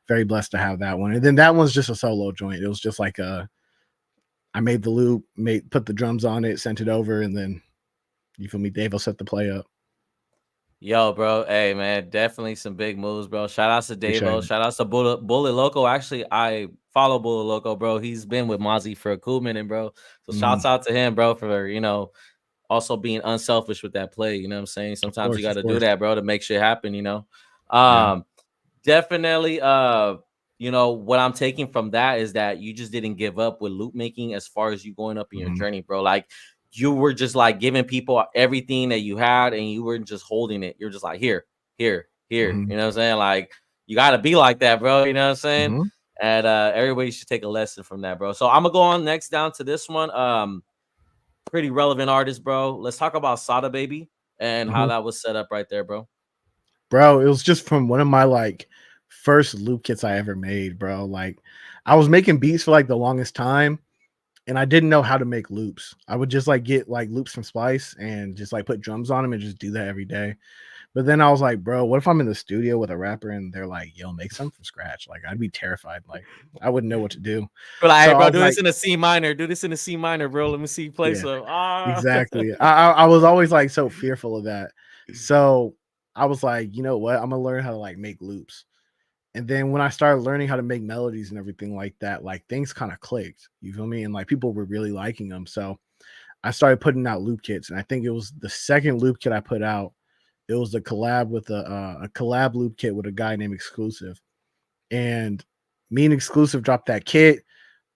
very blessed to have that one. And then that one's just a solo joint. It was just like I made the loop, put the drums on it, sent it over, and then you feel me, Dave will set the play up. Yo, bro. Hey, man, definitely some big moves, bro. Shout outs to Appreciate Davo. it. Shout outs to Bullet Loco. Actually, I follow Bullet Loco, bro. He's been with Mozzie for a cool minute, bro. So shouts out to him, bro, for also being unselfish with that play. You know what I'm saying? Sometimes you got Of to do course. that, bro, to make shit happen. Yeah. Definitely what I'm taking from that is that you just didn't give up with loop making as far as you going up in your journey, bro. Like you were just like giving people everything that you had and you weren't just holding it. You're just like here. You know what I'm saying? Like you got to be like that, bro. You know what I'm saying? And everybody should take a lesson from that, bro. So I'm gonna go on next down to this one. Pretty relevant artist, bro. Let's talk about Sada Baby and how that was set up right there, bro. Bro, it was just from one of my like first loop kits I ever made, bro. Like I was making beats for like the longest time and I didn't know how to make loops. I would just like get like loops from Splice and just like put drums on them and just do that every day. But then I was like, bro, what if I'm in the studio with a rapper and they're like, yo, make something from scratch? Like I'd be terrified. Like I wouldn't know what to do. We're like, So hey, I bro, was do this like, in a C minor. Do this in a C minor, bro. Let me see you play yeah, some. exactly. I was always like so fearful of that. So I was like, you know what? I'm gonna learn how to like make loops. And then when I started learning how to make melodies and everything like that, like things kind of clicked. You feel me? And like people were really liking them. So I started putting out loop kits. And I think it was the second loop kit I put out. It was a collab with a collab loop kit with a guy named Exclusive. And me and Exclusive dropped that kit,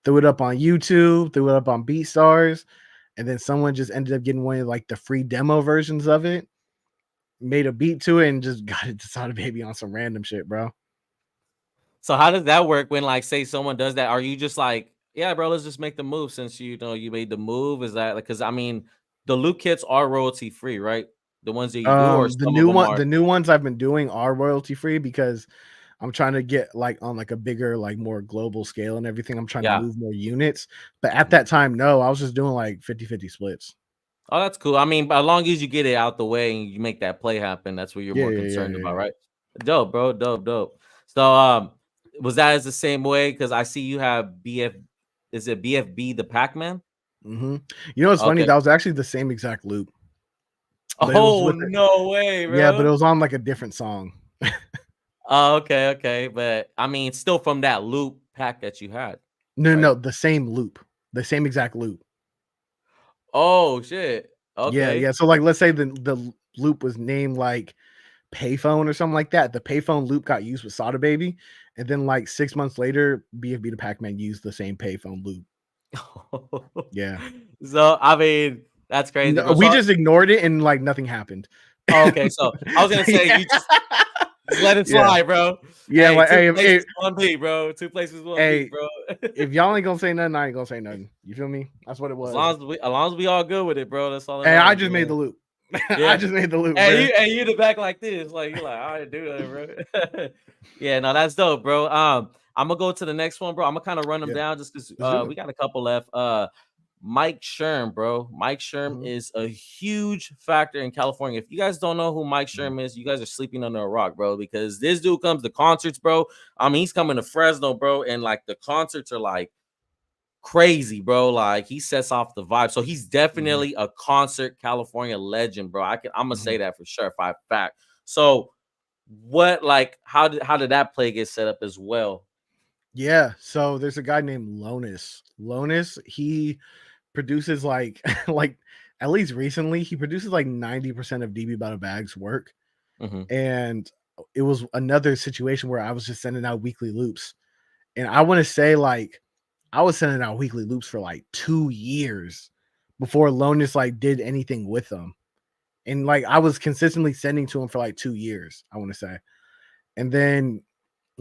threw it up on YouTube, threw it up on BeatStars, and then someone just ended up getting one of like the free demo versions of it, made a beat to it, and just got it to Sada Baby on some random shit, bro. So how does that work when, like, say someone does that? Are you just like, yeah, bro, let's just make the move since you know you made the move? Is that like because I mean the loop kits are royalty free, right? The ones that you do, or some of them are. The new ones I've been doing are royalty free because I'm trying to get like on like a bigger, like more global scale and everything. I'm trying to Yeah. move more units. But at that time, no, I was just doing like 50-50 splits. Oh, that's cool. I mean, but as long as you get it out the way and you make that play happen, that's what you're Yeah, more yeah, yeah, concerned yeah, about, yeah. right? Dope, bro. Dope. So, was that as the same way? Because I see you have BF. Is it BFB the Pac-Man? You know what's funny? Okay. That was actually the same exact loop, but it was Oh with it. no way, Yeah, but it bro. was on like a different song. Oh, okay. But I mean, still from that loop pack that you had, No, right? no, the same loop, the same exact loop. Oh shit. Yeah, Okay. yeah. So like, let's say the loop was named like Payphone or something like that. The Payphone loop got used with Sada Baby, and then like 6 months later, BFB the Pac-Man used the same Payphone loop. Yeah, So I mean, that's crazy, no, bro. we So just ignored it and like nothing happened. okay, so I was gonna say Yeah, you just let it yeah, slide, bro. yeah. Hey, Like, two hey, places, one beat, bro. Two places, one beat, hey, bro. if y'all ain't gonna say nothing, I ain't gonna say nothing. You feel me? That's what it was. As long as we all good with it, bro. That's all that Hey, I matters, just made man. the loop. I Yeah. just made the loop, bro. And you the back like this, like you're like, I didn't do that, bro. Yeah, no, that's dope, bro. I'm gonna go to the next one, bro. I'm gonna kind of run them Yeah, down just because let's do we it. got a couple left. Mike Sherm, bro. Mike Sherm Mhm, is a huge factor in California. If you guys don't know who Mike mhm, Sherm is, you guys are sleeping under a rock, bro. Because this dude comes to concerts, bro. I mean, he's coming to Fresno, bro, and like the concerts are like crazy, bro. Like he sets off the vibe. So he's mhm, definitely a concert California legend, bro. I'm gonna mhm. say that for sure, for a fact. So what like how did that play get set up as well? Yeah, so there's a guy named Lonus. Lonus, he produces like like at least recently, he produces like 90% of DB Bada Bag's work. Hmm. And it was another situation where I was just sending out weekly loops. And I want to say like I was sending out weekly loops for like 2 years before Lonus like did anything with them. And like I was consistently sending to him for like 2 years, I want to say. And then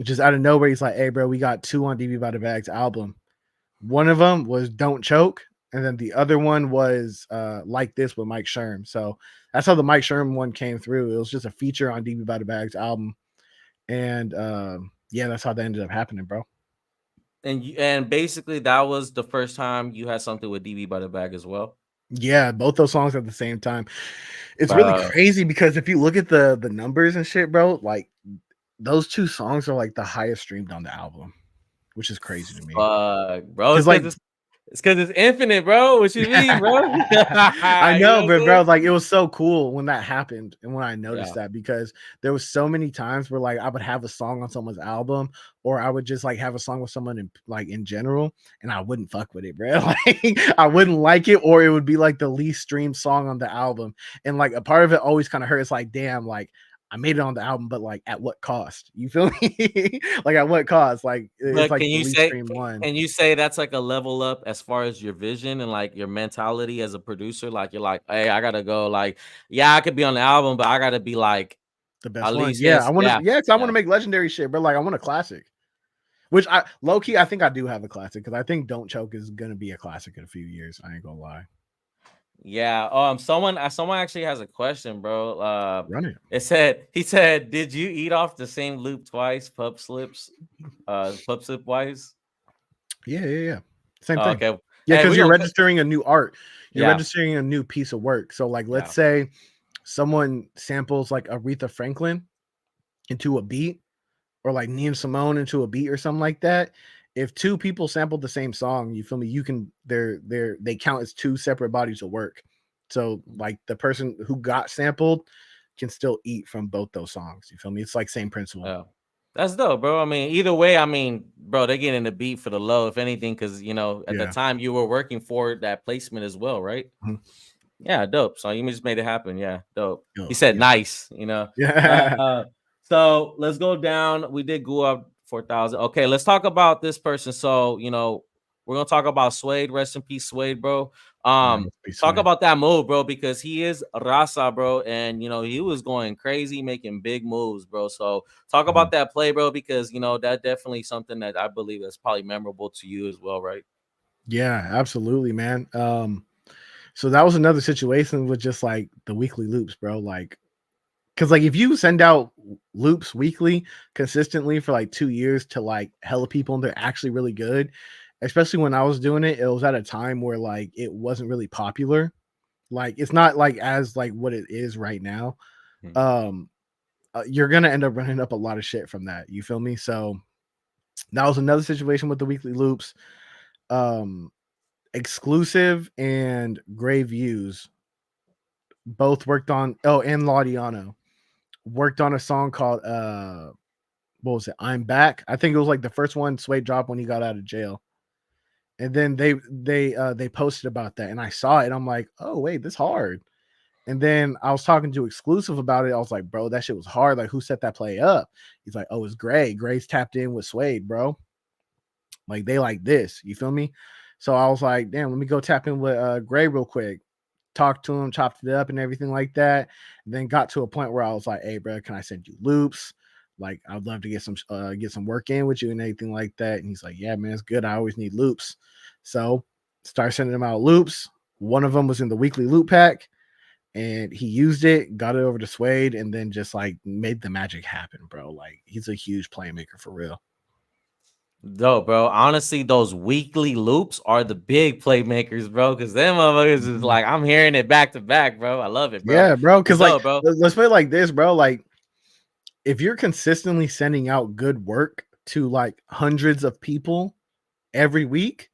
just out of nowhere, he's like, "Hey, bro, we got two on DB by the Bags album. One of them was Don't Choke, and then the other one was Like This with Mike Sherm." So that's how the Mike Sherm one came through. It was just a feature on DB by the Bags album. And yeah, that's how that ended up happening, bro. And basically that was the first time you had something with DB by the bag as well. Yeah, both those songs at the same time. It's really Bro, crazy because if you look at the numbers and shit, bro, like those two songs are like the highest streamed on the album, which is crazy to me. fuck, bro. Because like It's because it's infinite, bro. What you mean, bro? You know I what know, I'm but bro, saying? like it was so cool when that happened and when I noticed Yeah. that because there was so many times where like I would have a song on someone's album or I would just like have a song with someone in like in general and I wouldn't fuck with it, bro. Like I wouldn't like it or it would be like the least streamed song on the album. And like a part of it always kind of hurts like damn, like I made it on the album, but like at what cost? You feel me? Like at what cost? Like it's But like the least streamed one. can you say that's like a level up as far as your vision and like your mentality as a producer? Like you're like, hey, I gotta go. Like, yeah, I could be on the album, but I gotta be like The at best one. least Yeah, I this. want to. Yeah, Yes, I want yeah. to make legendary shit, but like I want a classic. Which I low key, I think I do have a classic because I think "Don't Choke" is gonna be a classic in a few years. I ain't gonna lie. Yeah. Someone actually has a question, bro. Run it. He said, did you eat off the same loop twice, pup slip wise? Yeah, yeah, yeah. Same Oh, thing. okay. Yeah, Hey, because we you're gonna registering a new art. You're yeah, registering a new piece of work. So, like, let's yeah. say someone samples like Aretha Franklin into a beat, or like Nina Simone into a beat, or something like that. If two people sampled the same song, you feel me? You can they count as two separate bodies of work. So, like, the person who got sampled can still eat from both those songs. You feel me? It's like same principle. Yeah. That's dope, bro. I mean, either way, I mean, bro, they're getting the beat for the low, if anything, because you know, at the Yeah. time you were working for that placement as well, right? Mhm. Yeah, dope. So you just made it happen. Yeah, dope. He Yo, said yo. nice, you know. Yeah. So let's go down. We did go up 4,000. Okay, let's talk about this person. So, you know, we're gonna talk about Suede. Rest in peace, Suede, bro. Yeah, let's be Talk sweet. about that move, bro, because he is Rasa, bro, and you know, he was going crazy, making big moves, bro. So talk Mhm. about that play, bro, because you know that definitely something that I believe is probably memorable to you as well, right? Yeah, absolutely, man. So that was another situation with just like the weekly loops, bro. Like, because like if you send out loops weekly consistently for like 2 years to like hella people and they're actually really good, especially when I was doing it, it was at a time where like it wasn't really popular. Like it's not like as like what it is right now. Hmm. Um, you're gonna end up running up a lot of shit from that. You feel me? So that was another situation with the weekly loops. Um, Exclusive and Gray Views both worked on and Laudiano worked on a song called what was it? I'm Back. I think it was like the first one Sway dropped when he got out of jail. And then they posted about that and I saw it. I'm like, oh wait, this hard. And then I was talking to Exclusive about it. I was like, bro, that shit was hard. Like, who set that play up? He's like, oh, it's Gray. Gray's tapped in with Suede, bro. Like they like this. You feel me? So I was like, damn, let me go tap in with Gray real quick. Talked to him, chopped it up and everything like that. And then got to a point where I was like, hey, bro, can I send you loops? Like, I'd love to get some work in with you and anything like that. And he's like, yeah, man, it's good. I always need loops. So start sending him out loops. One of them was in the weekly loop pack and he used it, got it over to Suede, and then just like made the magic happen, bro. Like he's a huge playmaker for real. Dope, bro. Honestly, those weekly loops are the big playmakers, bro. Because them motherfuckers is Mhm. like, I'm hearing it back to back, bro. I love it, bro. Yeah, bro. It's Cause like dope, bro. let's put it like this, bro. Like if you're consistently sending out good work to like hundreds of people every week,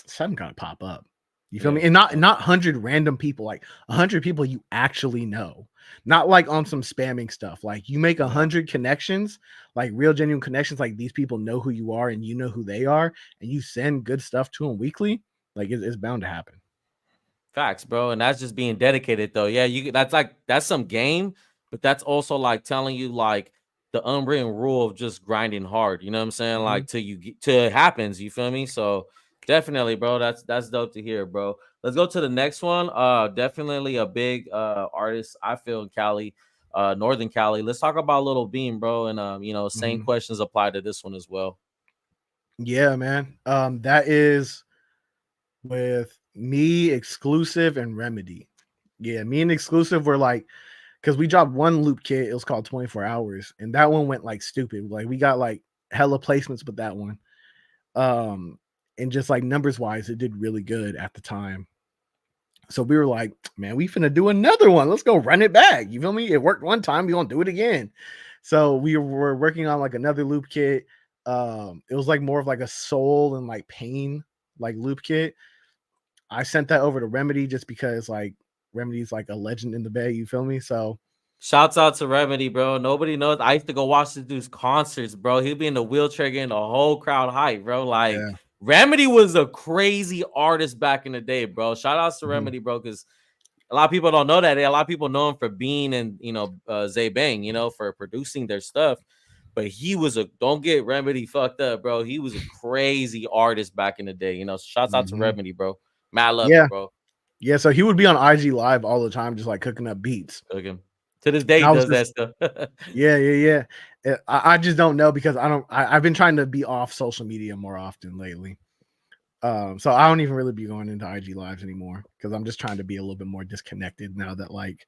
something gotta pop up. You feel Yeah. me? And not 100 random people, like 100 people you actually know. Not like on some spamming stuff. Like you make Yeah. 100 connections, like real genuine connections, like these people know who you are and you know who they are, and you send good stuff to them weekly, like it's bound to happen. Facts, bro. And that's just being dedicated though. Yeah, that's some game, but that's also like telling you like the unwritten rule of just grinding hard. You know what I'm saying? Mhm. Like till you get till it happens, you feel me? So definitely, bro. That's dope to hear, bro. Let's go to the next one. Definitely a big artist, I feel in Cali, Northern Cali. Let's talk about Little Beam, bro. And you know, same Mhm. questions apply to this one as well. Yeah, man. That is with me, Exclusive, and Remedy. Yeah, me and Exclusive were like because we dropped one loop kit. It was called 24 Hours, and that one went like stupid. Like we got like hella placements with that one. And just like numbers wise, it did really good at the time. So we were like, man, we finna do another one. Let's go run it back. You feel me? It worked one time, we gonna do it again. So we were working on like another loop kit. It was like more of like a soul and like pain like loop kit. I sent that over to Remedy just because like Remedy's like a legend in the Bay, you feel me? So Shouts out to Remedy, bro. Nobody knows. I used to go watch this dude's concerts, bro. He'd be in the wheelchair getting the whole crowd hype, bro. Like yeah. Remedy was a crazy artist back in the day, bro. Shout outs to Mhm. Remedy, bro, because a lot of people don't know that. A lot of people know him for being and Zay Bang, for producing their stuff. But he was don't get Remedy fucked up, bro. He was a crazy artist back in the day. Shouts out to Mhm. Remedy, bro. Mad love Yeah. him, bro. Yeah. So he would be on IG Live all the time, just like cooking up beats. Look him. To this day, And he I was does just that stuff. yeah. I just don't know because I've been trying to be off social media more often lately. So I don't even really be going into IG lives anymore because I'm just trying to be a little bit more disconnected now that like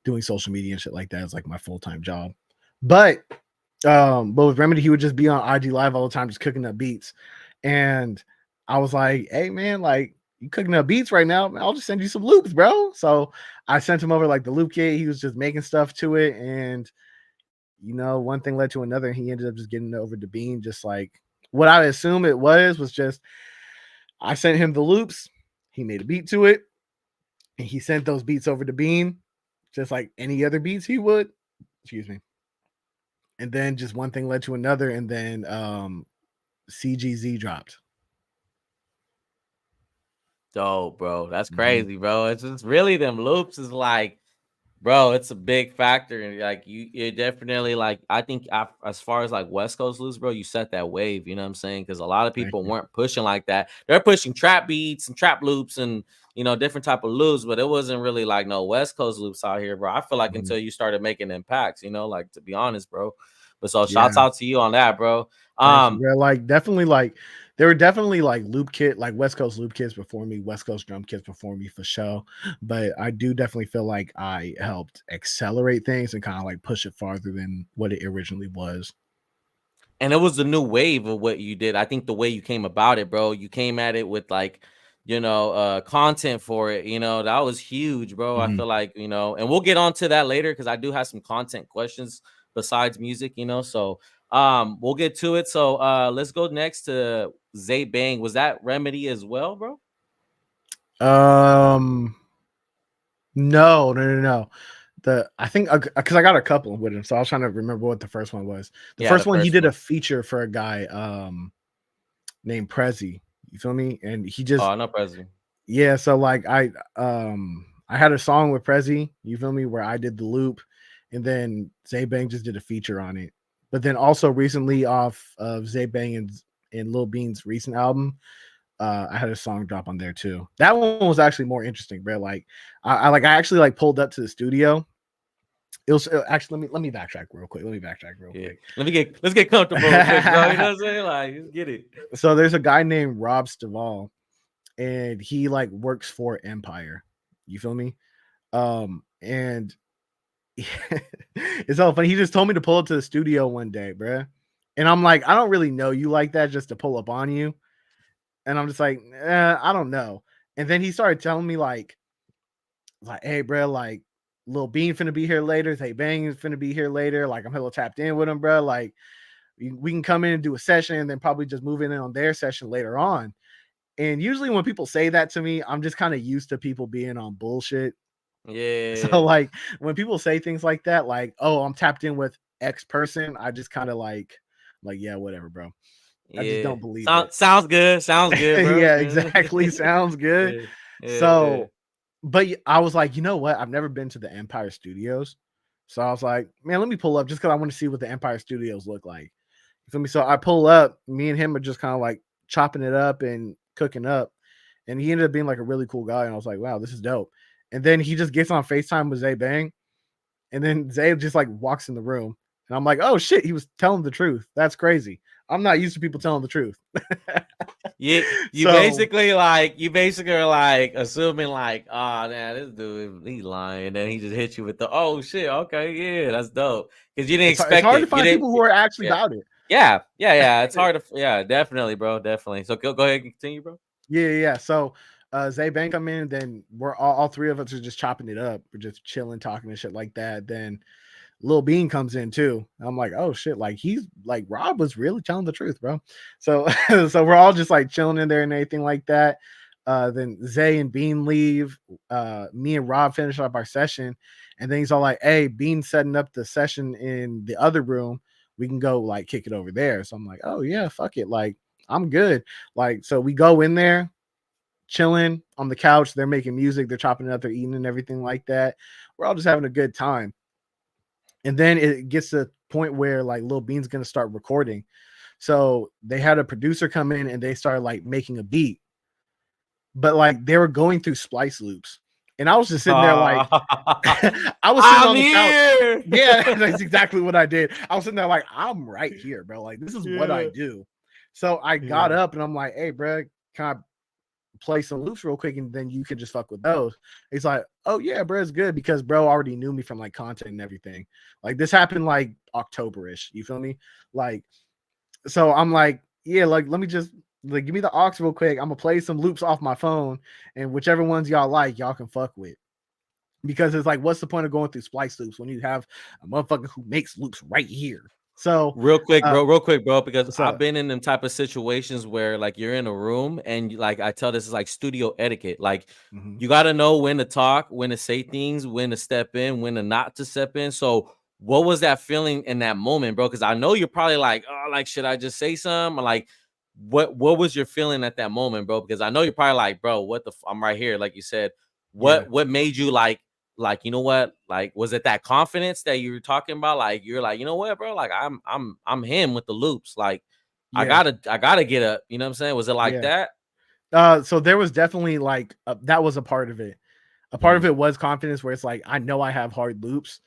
doing social media and shit like that is like my full-time job. But with Remedy, he would just be on IG live all the time, just cooking up beats. And I was like, hey man, like you cooking up beats right now, man, I'll just send you some loops, bro. So I sent him over like the loop kit. He was just making stuff to it, and one thing led to another, and he ended up just getting it over to Bean. Just like what I assume it was just I sent him the loops, he made a beat to it, and he sent those beats over to Bean, just like any other beats he would. Excuse me. And then just one thing led to another, and then CGZ dropped. Dope, bro. That's Mhm. crazy, bro. It's just really them loops is like, bro, it's a big factor. And like it definitely like I think as far as like West Coast loops, bro, you set that wave, you know what I'm saying? Because a lot of Thank people you. weren't pushing like that. They're pushing trap beats and trap loops and different type of loops, but it wasn't really like no West Coast loops out here, bro. I feel like Mhm. until you started making impacts, like to be honest, bro. But so shouts Yeah. out to you on that, bro. Thank you. Yeah, like definitely like there were definitely like loop kit, like West Coast loop kits before me, West Coast drum kits before me for show. But I do definitely feel like I helped accelerate things and kind of like push it farther than what it originally was. And it was the new wave of what you did. I think the way you came about it, bro, you came at it with like, content for it. That was huge, bro. I Mhm. feel like, and we'll get on to that later because I do have some content questions besides music, So we'll get to it. So let's go next to Zay Bang. Was that Remedy as well, bro? Um, no. I think because I got a couple with him, so I was trying to remember what the first one was. The Yeah, the first one he first did a one. feature for a guy named Prezi. You feel me? And he just Oh, no president. yeah. So like I had a song with Prezi. You feel me? Where I did the loop, and then Zay Bang just did a feature on it. But then also recently off of Zay Bang and Lil Bean's recent album, I had a song drop on there too. That one was actually more interesting, bro. Like I actually like pulled up to the studio. It was actually let me backtrack real quick. Yeah. Let's get comfortable real quick, bro. You know what I'm saying? Like, let's get it. So there's a guy named Rob Staval, and he like works for Empire. You feel me? And it's so funny. He just told me to pull up to the studio one day, bro. And I'm like, I don't really know you like that just to pull up on you. And I'm just like, I don't know. And then he started telling me like, hey, bro, like Lil Bean finna be here later. Hey, Bang is finna be here later. Like, I'm hella tapped in with him, bro. Like, we can come in and do a session and then probably just move in on their session later on. And usually when people say that to me, I'm just kind of used to people being on bullshit. So Yeah. like when people say things like that, like, oh, I'm tapped in with X person, I just kind of like, yeah, whatever, bro. I just Yeah. don't believe it. Sounds good. Sounds good, bro. Yeah, exactly. Sounds good. Yeah. Yeah. So, but I was like, you know what? I've never been to the Empire Studios. So I was like, man, let me pull up just because I want to see what the Empire Studios look like. You feel me? So I pull up, me and him are just kind of like chopping it up and cooking up. And he ended up being like a really cool guy. And I was like, wow, this is dope. And then he just gets on FaceTime with Zay Bang. And then Zay just like walks in the room. And I'm like, oh shit, he was telling the truth. That's crazy. I'm not used to people telling the truth. You So basically like you basically are like assuming like, oh man, this dude he lying, and then he just hit you with the oh shit, okay, yeah, that's dope. Because you didn't it's expect hard to it. You find didn't people who are actually yeah. about it. Yeah. It's hard to yeah, definitely, bro. Definitely. So go ahead and continue, bro. Yeah. So Zay Bang come in, then we're all three of us are just chopping it up. We're just chilling, talking and shit like that. Then Lil Bean comes in too. I'm like, oh shit, like he's like Rob was really telling the truth, bro. So so we're all just like chilling in there and anything like that. Then Zay and Bean leave. Me and Rob finish up our session, and then he's all like, hey, Bean's setting up the session in the other room. We can go like kick it over there. So I'm like, oh yeah, fuck it. Like, I'm good. Like, so we go in there, chilling on the couch. They're making music, they're chopping it up, they're eating and everything like that. We're all just having a good time. And then it gets to the point where like Lil Bean's gonna start recording. So they had a producer come in and they started like making a beat, but like they were going through splice loops. And I was just sitting there like I was sitting I'm on the couch. here. Yeah, that's exactly what I did. I was sitting there like, I'm right here, bro. Like, this is what I Yeah. do. So I got up and I'm like, hey, bro, can I play some loops real quick and then you can just fuck with those? He's like, oh yeah, bro, it's good because bro already knew me from like content and everything. Like, this happened like October-ish. You feel me? Like, so I'm like, yeah, like let me just like give me the aux real quick. I'm gonna play some loops off my phone, and whichever ones y'all like, y'all can fuck with. Because it's like, what's the point of going through splice loops when you have a motherfucker who makes loops right here? So, Real quick, bro, because what's I've up? been in them type of situations where like you're in a room and like I tell this is like studio etiquette. Like Mm-hmm. you got to know when to talk, when to say things, when to step in, when to not to step in. So what was that feeling in that moment, bro? Because I know you're probably like, oh, like should I just say something? Or, like, what was your feeling at that moment, bro? Because I know you're probably like, bro, what the? I'm right here, like you said. Yeah, What made you like you know what, like was it that confidence that you were talking about, like you're like, you know what, bro, like I'm him with the loops, like yeah, I gotta get up, you know what I'm saying? Was it like yeah. that? So there was definitely like that was a part of it. A part of Hmm. it was confidence, where it's like I know I have hard loops,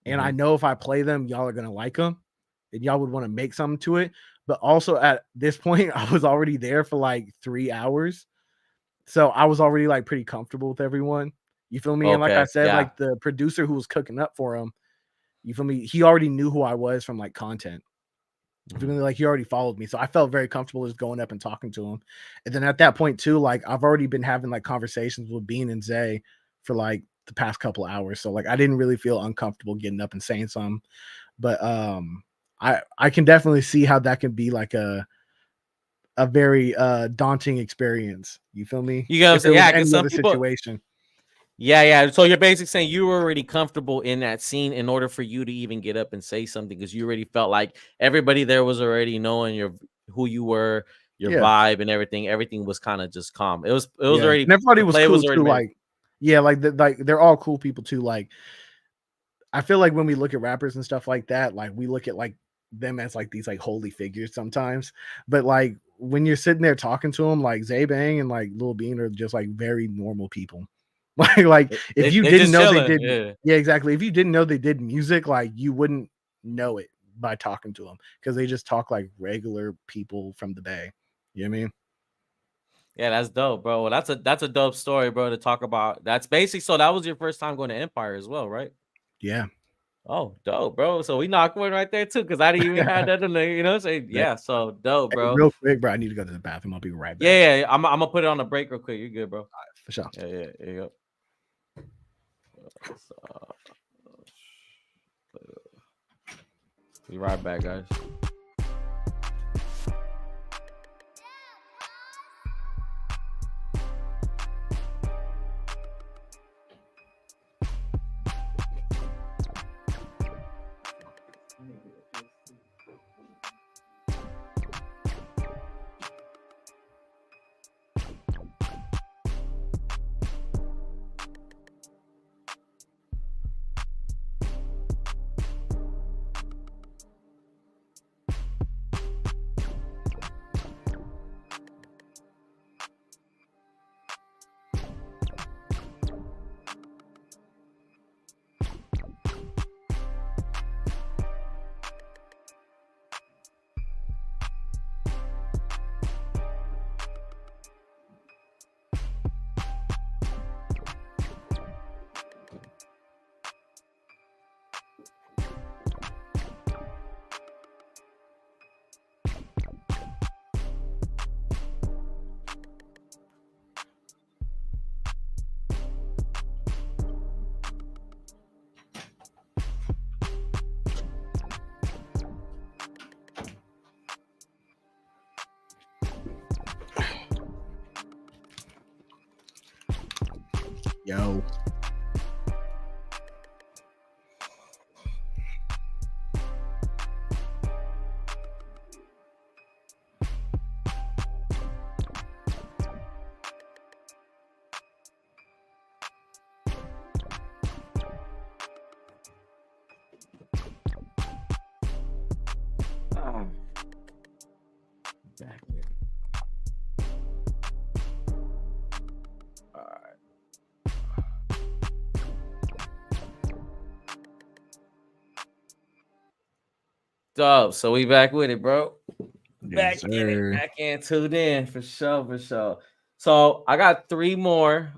and I Hmm. know if I play them, y'all are gonna like them, and y'all would want to make something to it. But also at this point, I was already there for like 3 hours. So I was already like pretty comfortable with everyone. You feel me? And like I Okay, said, yeah. like the producer who was cooking up for him, you feel me? He already knew who I was from like content. You feel Hmm. me? Like he already followed me. So I felt very comfortable just going up and talking to him. And then at that point too, like I've already been having like conversations with Bean and Zay for like the past couple hours. So like I didn't really feel uncomfortable getting up and saying something. But I can definitely see how that can be like a very daunting experience. You feel me? You know what I'm If it saying? was Yeah, because any some other people, situation. yeah. So you're basically saying you were already comfortable in that scene in order for you to even get up and say something because you already felt like everybody there was already knowing your who you were, your Yeah. vibe and everything. Everything was kind of just calm. It was Yeah. And already everybody the was play cool was already too. made. Like, yeah, like they're all cool people too. Like, I feel like when we look at rappers and stuff like that, like we look at like them as like these like holy figures sometimes. But like when you're sitting there talking to them, like Zay Bang and like Lil Bean are just like very normal people. Like if you They didn't just know they chilling. did, Yeah. yeah, exactly. If you didn't know they did music, like you wouldn't know it by talking to them because they just talk like regular people from the Bay. You know what I mean? Yeah, that's dope, bro. Well, that's a dope story, bro, to talk about. That's basic. So that was your first time going to Empire as well, right? Yeah. Oh, dope, bro. So we knocked one right there too, because I didn't even have that in there, you know. Say, Hey, yeah, so dope, bro. real quick, bro. I need to go to the bathroom. I'll be right back. Yeah. I'm gonna put it on the break real quick. You're good, bro. For sure. Yeah. So, be right back, guys. Yo. Ah, back with it. All right. Dope. So we back with it, bro. Yes, Back in it. sir. Back in. Tuned in for sure. For sure. So I got three more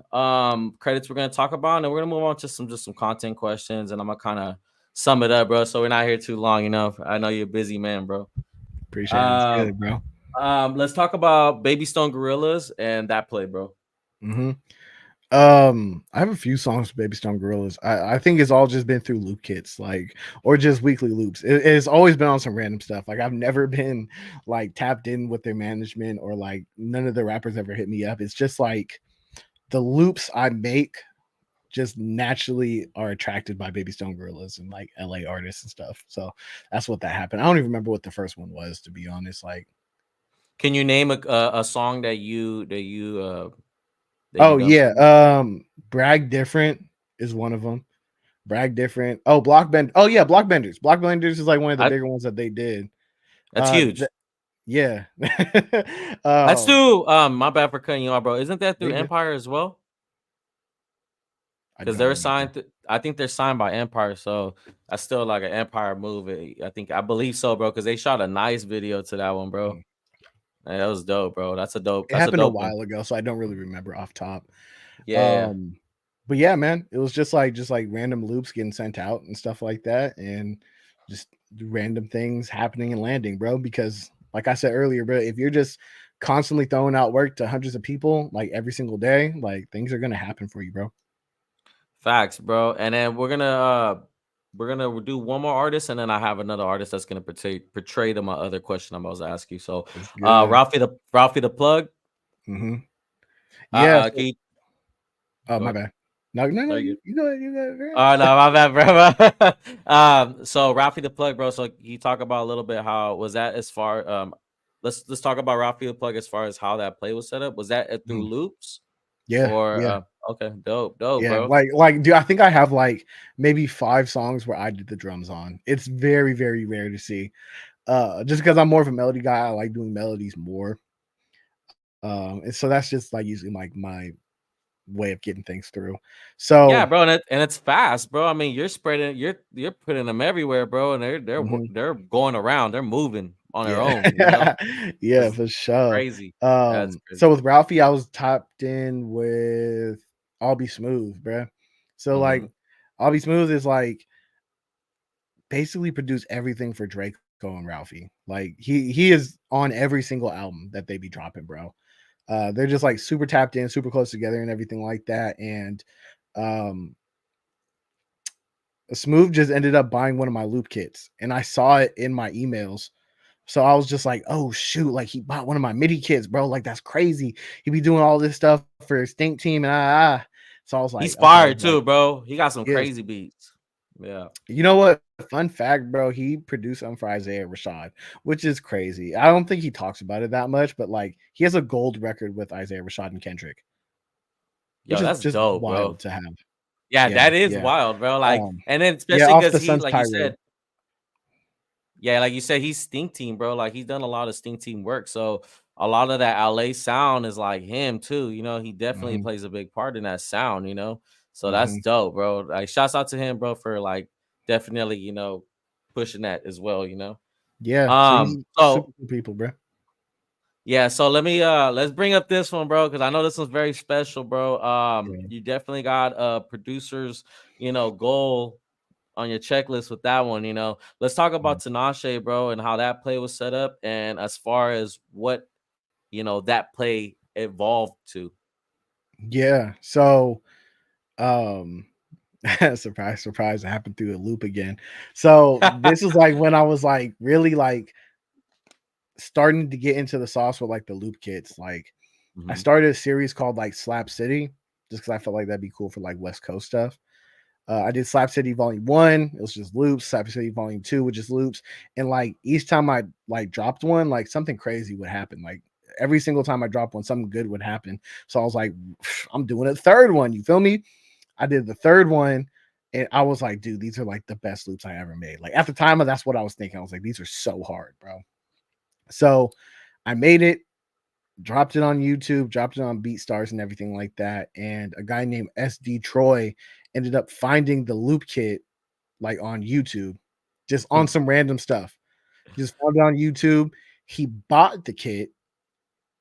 credits we're gonna talk about, and then we're gonna move on to some content questions, and I'm gonna kind of sum it up, bro. So we're not here too long, you know. I know you're a busy man, bro. Appreciate it. It's Um, good, bro. let's talk about Baby Stone Gorillas and that play, bro. Hmm. I have a few songs for Baby Stone Gorillas. I think it's all just been through loop kits, like, or just weekly loops. It's always been on some random stuff. Like, I've never been like tapped in with their management, or like none of the rappers ever hit me up. It's just like the loops I make just naturally are attracted by Baby Stone Gorillas and like LA artists and stuff. So that's what that happened. I don't even remember what the first one was, to be honest. Like, Can you name a song that you oh done for yeah, them? Brag Different is one of them. Brag Different. Oh, Blockbend. Oh yeah, Blockbenders. Blockbenders is like one of the I, bigger ones that they did. that's huge. Yeah. Let's um, do my bad for cutting you off, bro. Isn't that through they good. Empire as well? I Because don't they're remember. signed. I think they're signed by Empire, so that's still like an Empire move. I believe so, bro. Because they shot a nice video to that one, bro. Mm. Man, that was dope, bro. That's a dope. It That's a happened a dope one. while ago, so I don't really remember off top. Yeah, Um, but yeah, man, it was just like random loops getting sent out and stuff like that, and just random things happening and landing, bro. Because like I said earlier, bro, if you're just constantly throwing out work to hundreds of people like every single day, like things are gonna happen for you, bro. facts, bro. And then we're gonna do one more artist, and then I have another artist that's gonna portray to my other question I'm about to ask you. So, It's good. Ralphie the plug. Hmm. Yeah. Can So, you oh, go my ahead? bad. No, No, you you go ahead. You go ahead, bro. Oh no, my bad, bro. So Ralphie the plug, bro. So you talk about a little bit how was that as far let's talk about Ralphie the plug as far as how that play was set up. Was that through Mhm. loops Yeah, or yeah. okay, dope, Yeah, bro. dude, I think I have like maybe 5 songs where I did the drums on. It's very, very rare to see. Just because I'm more of a melody guy, I like doing melodies more. And so that's just like usually like my way of getting things through. Yeah, So, bro, and it's fast, bro. I mean, you're putting them everywhere, bro, and mhm. they're going around, they're moving on their own, you know. Yeah, yeah, It's for sure. crazy. That's crazy. So with Ralphie, I was tapped in with I'll Be Smooth, bruh. So Mm-hmm. like I'll Be Smooth is like basically produced everything for Draco and Ralphie. Like he is on every single album that they be dropping, bro. They're just like super tapped in, super close together, and everything like that. And um, Smooth just ended up buying one of my loop kits, and I saw it in my emails. So I was just like, "Oh shoot! Like he bought one of my MIDI kits, bro. Like that's crazy. He be doing all this stuff for his Stink Team and So I was He's like, okay, fired like too, bro. He got some yes. crazy beats. Yeah. You know what? Fun fact, bro. He produced some for Isaiah Rashad, which is crazy. I don't think he talks about it that much, but like he has a gold record with Isaiah Rashad and Kendrick, which Yo, is that's just dope, bro. wild to have. Yeah, Yeah, that is yeah. wild, bro. Like, Um, and then yeah, especially off the because he, Sun's like you tirade. said, yeah, like you said, he's Stink Team, bro. Like he's done a lot of Stink Team work. So a lot of that LA sound is like him too. You know, he definitely Hmm. plays a big part in that sound, you know. So that's Hmm. dope, bro. Like shouts out to him, bro, for like definitely, pushing that as well, you know. Yeah, so he's super So cool people, bro. yeah, so let's bring up this one, bro, because I know this one's very special, bro. Yeah. You definitely got producers, goal on your checklist with that one, you know. Let's talk about Tinashe, bro, and how that play was set up, and as far as what that play evolved to. Yeah. So, um, surprise, surprise, it happened through a loop again. So this is like when I was like really like starting to get into the sauce with like the loop kits. Like I Mhm. started a series called like Slap City. just because I felt like that'd be cool for like West Coast stuff. I did Slap City Volume 1, it was just loops. Slap City Volume 2 was just loops. And like each time I like dropped one, like something crazy would happen. Like every single time I dropped one, something good would happen. So I was like, I'm doing a third one. You feel me? I did the third one, and I was like, dude, these are like the best loops I ever made. Like at the time, that's what I was thinking. I was like, these are so hard, bro. So I made it, dropped it on YouTube, dropped it on BeatStars and everything like that. And a guy named SD Troy ended up finding the loop kit like on YouTube, just on some random stuff. Just found it on YouTube. He bought the kit,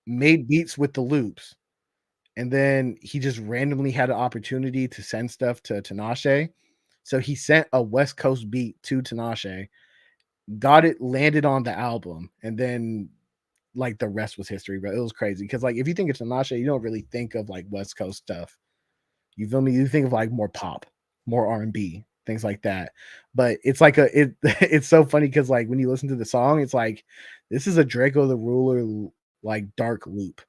made beats with the loops, and then he just randomly had an opportunity to send stuff to Tinashe. So he sent a West Coast beat to Tinashe, got it landed on the album, and then like the rest was history. But it was crazy because like if you think of Tinashe, you don't really think of like West Coast stuff. You feel me? You think of like more pop, more R&B, things like that. But it's like it's so funny because like when you listen to the song, it's like this is a Draco the Ruler like dark loop.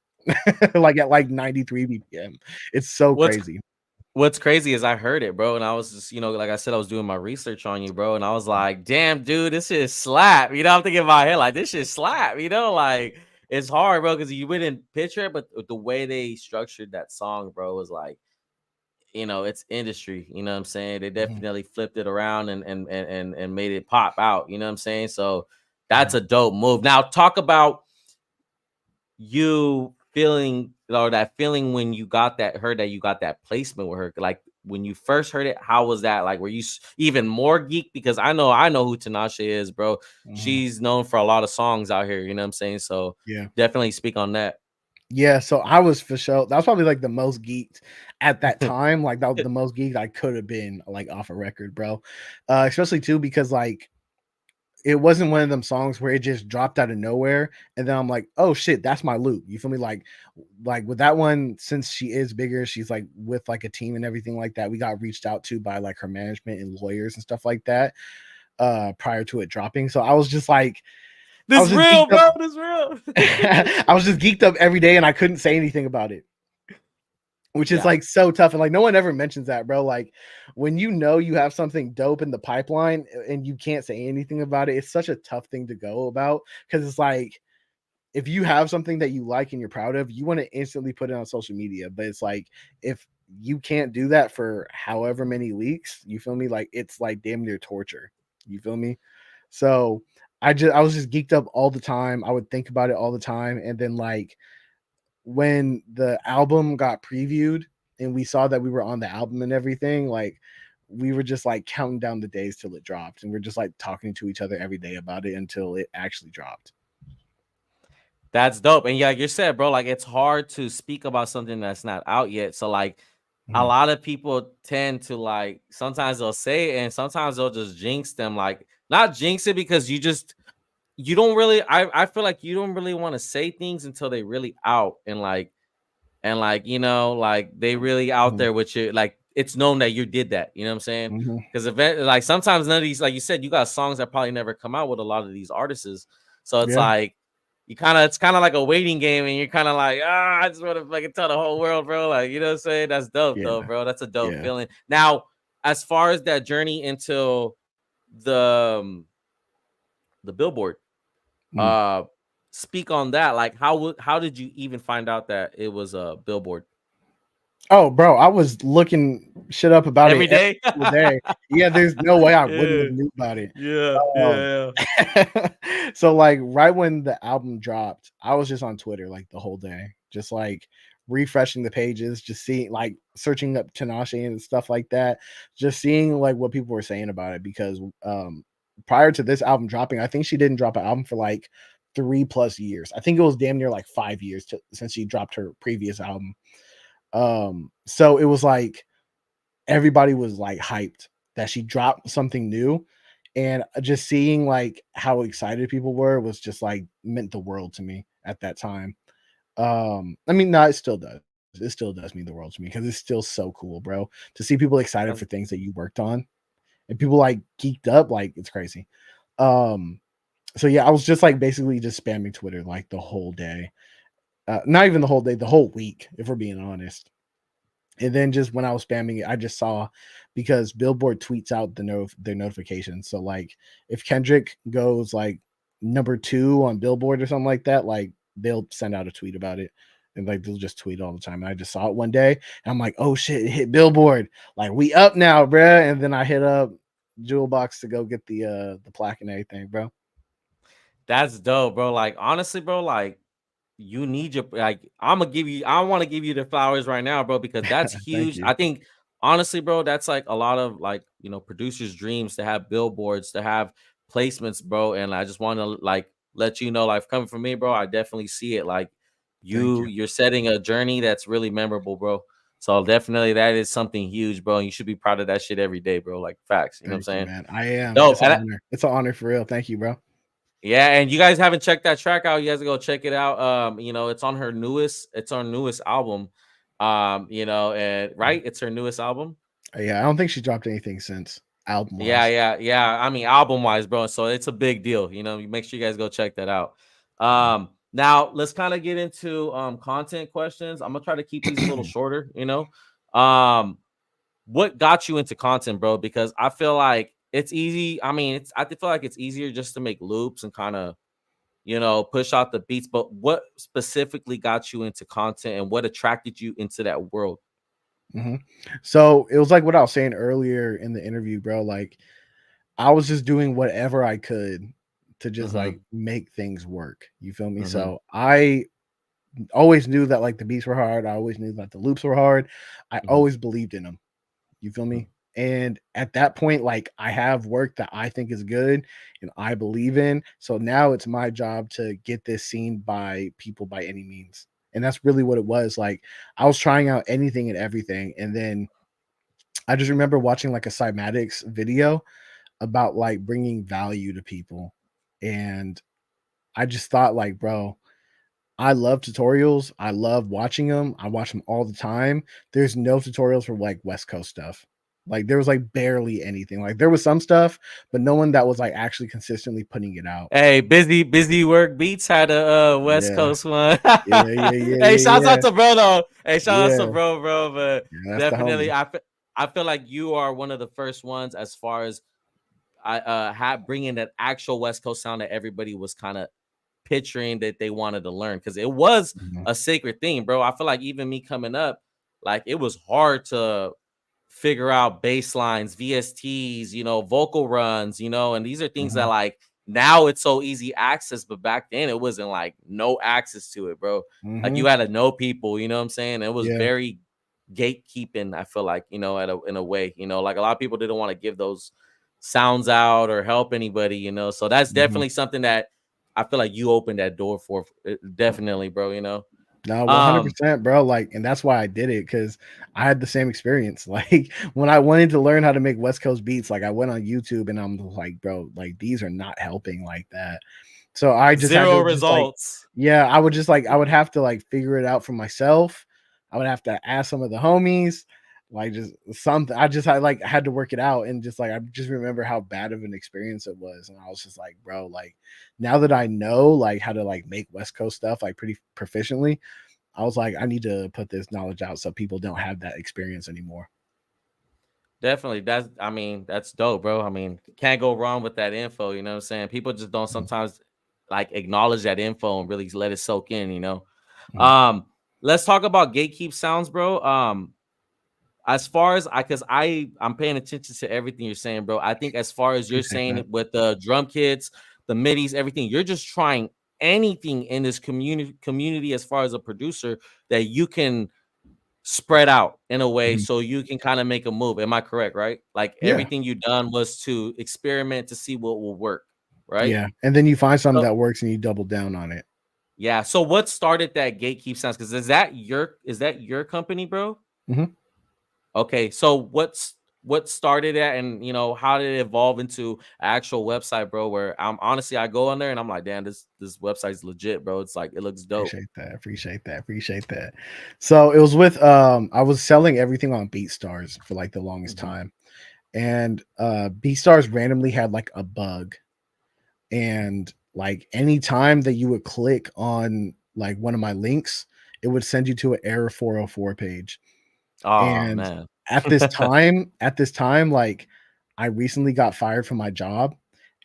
Like at like 93 BPM. It's so What's crazy. What's crazy is I heard it, bro, and I was just, like I said, I was doing my research on you, bro, and I was like, "Damn, dude, this shit slap." I'm thinking in my head like, "This shit slap." Like it's hard, bro, because you wouldn't picture it, but the way they structured that song, bro, was like, it's industry. You know what I'm saying? They Mhm, definitely flipped it around and made it pop out. You know what I'm saying? So that's mhm, a dope move. Now talk about you feeling or that feeling when you heard that you got that placement with her. Like when you first heard it, how was that? Like were you even more geek? Because I know who Tinashe is, bro. mhm. She's known for a lot of songs out here, you know what I'm saying? So Yeah. definitely speak on that. Yeah, so I was for sure that was probably like the most geeked at that time. Like that was the most geeked I could have been like off a record, bro. Especially too because like it wasn't one of them songs where it just dropped out of nowhere and then I'm like, oh shit, that's my loop. You feel me? Like with that one, since she is bigger, she's like with like a team and everything like that. We got reached out to by like her management and lawyers and stuff like that prior to it dropping. So I was just like, I This was just real, geeked up. bro. This real. I was just geeked up every day and I couldn't say anything about it. Which is Yeah. like so tough. And like no one ever mentions that, bro. Like when you know you have something dope in the pipeline and you can't say anything about it, it's such a tough thing to go about. Cause it's like if you have something that you like and you're proud of, you want to instantly put it on social media. But it's like if you can't do that for however many weeks, you feel me? Like it's like damn near torture. You feel me? So I was just geeked up all the time. I would think about it all the time. And then like when the album got previewed and we saw that we were on the album and everything, like we were just like counting down the days till it dropped, and we're just like talking to each other every day about it until it actually dropped. That's dope. And yeah, like you said, bro, like it's hard to speak about something that's not out yet. So like a Mhm, lot of people tend to like sometimes they'll say it and sometimes they'll just jinx them. Like not jinx it because you don't really I feel like you don't really want to say things until they really out and like they really out mhm, there with you. Like it's known that you did that. You know what I'm saying? mhm. Because like sometimes none of these, like you said, you got songs that probably never come out with a lot of these artists. So it's Yeah, like it's kind of like a waiting game, and you're kind of like, I just want to fucking tell the whole world, bro. Like, you know what I'm saying? That's dope, yeah, though, bro. That's a dope yeah. feeling. Now, as far as that journey into the the Billboard, Mm. uh, speak on that. Like, how did you even find out that it was a Billboard Oh, bro, I was looking shit up about it every every day? single day. Yeah, there's no way I wouldn't have Yeah, knew about it. yeah, Um, yeah. so like right when the album dropped, I was just on Twitter like the whole day, just like refreshing the pages, just seeing like searching up Tinashe and stuff like that, just seeing like what people were saying about it because prior to this album dropping, I think she didn't drop an album for like 3+ years. I think it was damn near like 5 years since she dropped her previous album. So it was like everybody was like hyped that she dropped something new, and just seeing like how excited people were was just like meant the world to me at that time. I mean, no, it still does. It still does mean the world to me because it's still so cool, bro, to see people excited That's for things that you worked on and people like geeked up, like it's crazy. Um, so yeah, I was just like basically just spamming Twitter like the whole day. Not even the whole day, the whole week, if we're being honest. And then just when I was spamming it, I just saw because Billboard tweets out their notifications. So like if Kendrick goes like number 2 on Billboard or something like that, like they'll send out a tweet about it. And like they'll just tweet all the time. And I just saw it one day and I'm like, oh shit, it hit Billboard. Like we up now, bruh. And then I hit up Jewel Box to go get the plaque and everything, bro. That's dope, bro. Like honestly, bro, like you need your like I want to give you the flowers right now, bro, because that's Thank huge. you. I think honestly, bro, that's like a lot of like, producers' dreams to have billboards, to have placements, bro. And I just want to like let you know, like coming from me, bro, I definitely see it. Like Thank you. you're setting a journey that's really memorable, bro. So definitely that is something huge, bro. And you should be proud of that shit every day, bro. Like facts. You know what I'm Thank you, saying? man. I am. Dope. It's an honor. It's an honor for real. Thank you, bro. Yeah, and you guys haven't checked that track out, you guys go check it out. It's our newest album. And right, it's her newest album. Yeah, I don't think she dropped anything since album Yeah, wise. yeah, yeah. I mean, album wise, bro. So it's a big deal. You make sure you guys go check that out. Now let's kind of get into content questions. I'm gonna try to keep these a little shorter. What got you into content, bro? Because I feel like it's easy. I mean, I feel like it's easier just to make loops and kind of push out the beats. But what specifically got you into content and what attracted you into that world? hmm So it was like what I was saying earlier in the interview, bro. Like I was just doing whatever I could to just Mm-hmm. like make things work. You feel me? Mm-hmm. So I always knew that like the beats were hard. I always knew that the loops were hard. I Mm-hmm. always believed in them. You feel me? And at that point, like I have work that I think is good and I believe in. So now it's my job to get this seen by people by any means. And that's really what it was. Like I was trying out anything and everything. And then I just remember watching like a cymatics video about like bringing value to people. And I just thought like, bro, I love tutorials. I love watching them. I watch them all the time. There's no tutorials for like West Coast stuff. Like there was like barely anything. Like there was some stuff, but no one that was like actually consistently putting it out. Hey, busy work beats had a West Yeah. Coast one. Yeah, yeah, yeah, Hey, yeah, shouts out yeah. to bro though. Hey, shout out to Yeah. bro. But Yeah, that's the definitely, homie. I feel like you are one of the first ones as far as I have bringing that actual West Coast sound that everybody was kind of picturing that they wanted to learn, because it was Mhm, a sacred thing, bro. I feel like even me coming up, like it was hard to figure out bass lines, VSTs, vocal runs, and these are things that mhm, like now it's so easy access, but back then it wasn't like no access to it, bro. Like you mhm. had to know people, you know what I'm saying? It was Yeah. very gatekeeping, I feel like, in a way, like a lot of people didn't want to give those sounds out or help anybody. So that's Mhm. definitely something that I feel like you opened that door for, definitely, bro. No, Um 100%, bro. Like, and that's why I did it because I had the same experience. Like, when I wanted to learn how to make West Coast beats, like, I went on YouTube and I'm like, bro, like, these are not helping like that. So I just had Zero to just like, results. yeah, I would just like, I would have to like figure it out for myself. I would have to ask some of the homies, like, just something. I just had to work it out. And just like, I just remember how bad of an experience it was. And I was just like, bro, like, now that I know like how to like make West Coast stuff like pretty proficiently, I was like, I need to put this knowledge out so people don't have that experience anymore. Definitely. I mean, that's dope, bro. I mean, can't go wrong with that info, you know what I'm saying? People just don't Mhm, sometimes like acknowledge that info and really let it soak in. mhm. Um, let's talk about gatekeep sounds, bro. As far as I'm paying attention to everything you're saying, bro. I think as far as you're Appreciate saying that. it with the drum kits, the midis, everything, you're just trying anything in this community as far as a producer that you can spread out in a way Mhm. so you can kind of make a move. Am I correct, right? Like Yeah, everything you done was to experiment to see what will work, right? yeah, and then you find something So that works and you double down on it. yeah. So what started that gatekeep sounds? Because is that your company, bro? Mhm. Okay. So what started that, and how did it evolve into an actual website, bro? Where I'm honestly I go on there and I'm like, damn, this website's legit, bro. It's like it looks dope. Appreciate that, appreciate that, appreciate that. So, it was with, I was selling everything on BeatStars for, like, the longest Mhm. time, and, BeatStars randomly had, like, a bug, and, like, anytime that you would click on, like, one of my links, it would send you to an error 404 page. Oh And man. at this time, like, I recently got fired from my job,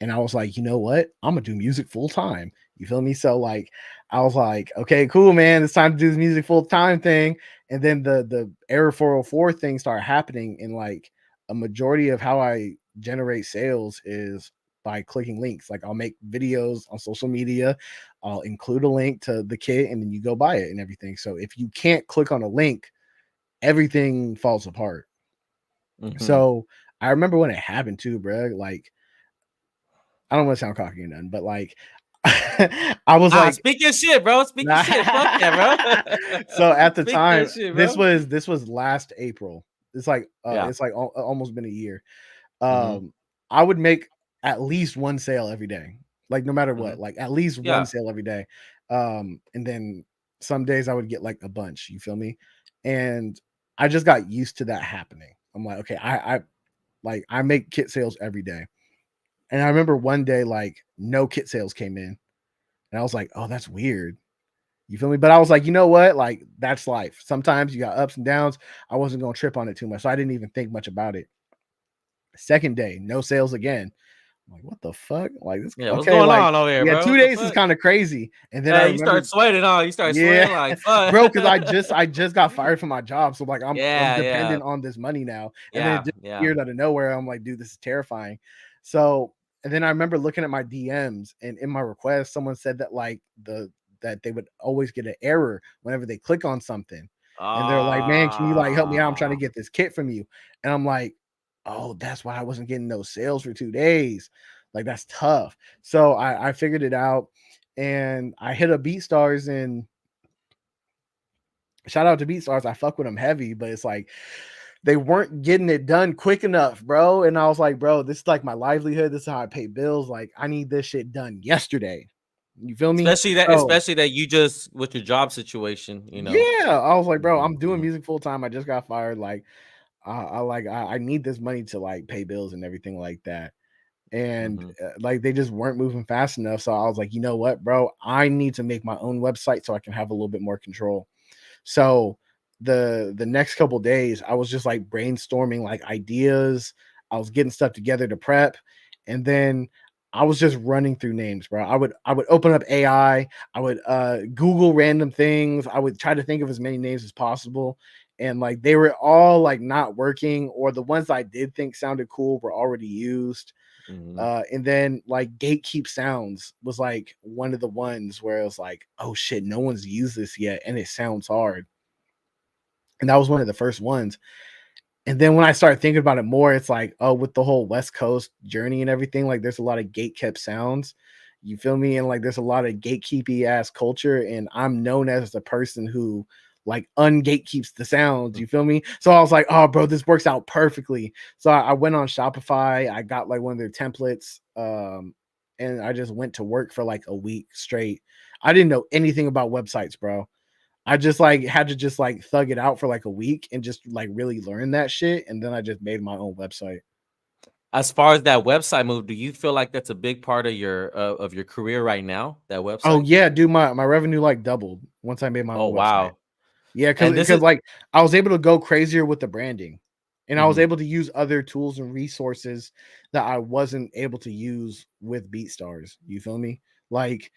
and I was like, "You know what? Imma do music full time." You feel me? So, like, I was like, "Okay, cool, man. It's time to do this music full time thing." And then the Error 404 thing started happening, and, like, a majority of how I generate sales is by clicking links. Like, I'll make videos on social media, I'll include a link to the kit, and then you go buy it and everything. So if you can't click on a link, everything falls apart. Mhm. So I remember when it happened too, bro. Like, I don't want to sound cocky or nothing, but like, I was Ah, like, speak your shit, bro. Speak your shit. Fuck that, bro. so at the Speak that time, shit, this bro. was this was last April. Yeah. It's like almost been a year. Mhm. Um, I would make at least one sale every day, like no matter what, Mhm. like at least one Yeah. sale every day. And then some days I would get like a bunch. You feel me? And I just got used to that happening. I'm like, okay, I make kit sales every day. And I remember one day, like, no kit sales came in. And I was like, oh, that's weird. You feel me? But I was like, you know what? Like, that's life. Sometimes you got ups and downs. I wasn't going to trip on it too much. So I didn't even think much about it. Second day, no sales again. I'm like, what the fuck? Like, this, Yeah. What's okay, going like, on over here, yeah, bro? two What the days is fuck? kind of crazy. And then I You start remember, sweating, huh? You start yeah, sweating like fuck. bro, because I just got fired from my job. So like I'm Yeah, yeah, dependent on this money now. And then it yeah, just yeah. appeared out of nowhere. I'm like, dude, this is terrifying. So and then I remember looking at my DMs, and in my request, someone said that like that they would always get an error whenever they click on something. And they're like, man, can you like help me out? I'm trying to Ah. get this kit from you. And I'm like, oh, that's why I wasn't getting no sales for 2 days. Like, that's tough. So I figured it out, and I hit up BeatStars, and shout out to BeatStars. I fuck with them heavy, but it's like they weren't getting it done quick enough, bro. And I was like, bro, this is like my livelihood. This is how I pay bills. Like, I need this shit done yesterday. You feel me? So Especially that you just with your job situation, you know. yeah, I was like, bro, Mhm, I'm doing mhm, music full time. I just got fired. Like, I need this money to like pay bills and everything like that. And mhm, like they just weren't moving fast enough. So I was like, you know what, bro, I need to make my own website so I can have a little bit more control. So the next couple days, I was just like brainstorming like ideas. I was getting stuff together to prep, and then I was just running through names, bro. I would open up AI. I would Google random things. I would try to think of as many names as possible, and like they were all like not working, or the ones I did think sounded cool were already used. mhm. And then like Gatekeep Sounds was like one of the ones where it was like, oh shit, no one's used this yet, and it sounds hard. And that was one of the first ones. And then when I started thinking about it more, it's like, oh, with the whole West Coast journey and everything, like there's a lot of gate kept sounds. You feel me? And like there's a lot of gatekeepy ass culture. And I'm known as the person who like ungatekeeps the sounds. You feel me? So I was like, oh, bro, this works out perfectly. So I went on Shopify. I got like one of their templates. And I just went to work for like a week straight. I didn't know anything about websites, bro. I just like had to just like thug it out for like a week and just like really learn that shit. And then I just made my own website. As far as that website move, do you feel like that's a big part of your career right now? That Oh website? yeah, dude, my revenue like doubled once I made my Oh own website. wow. Yeah, And this because is like I was able to go crazier with the branding, and I was mhm, able to use other tools and resources that I wasn't able to use with BeatStars. You feel me? Like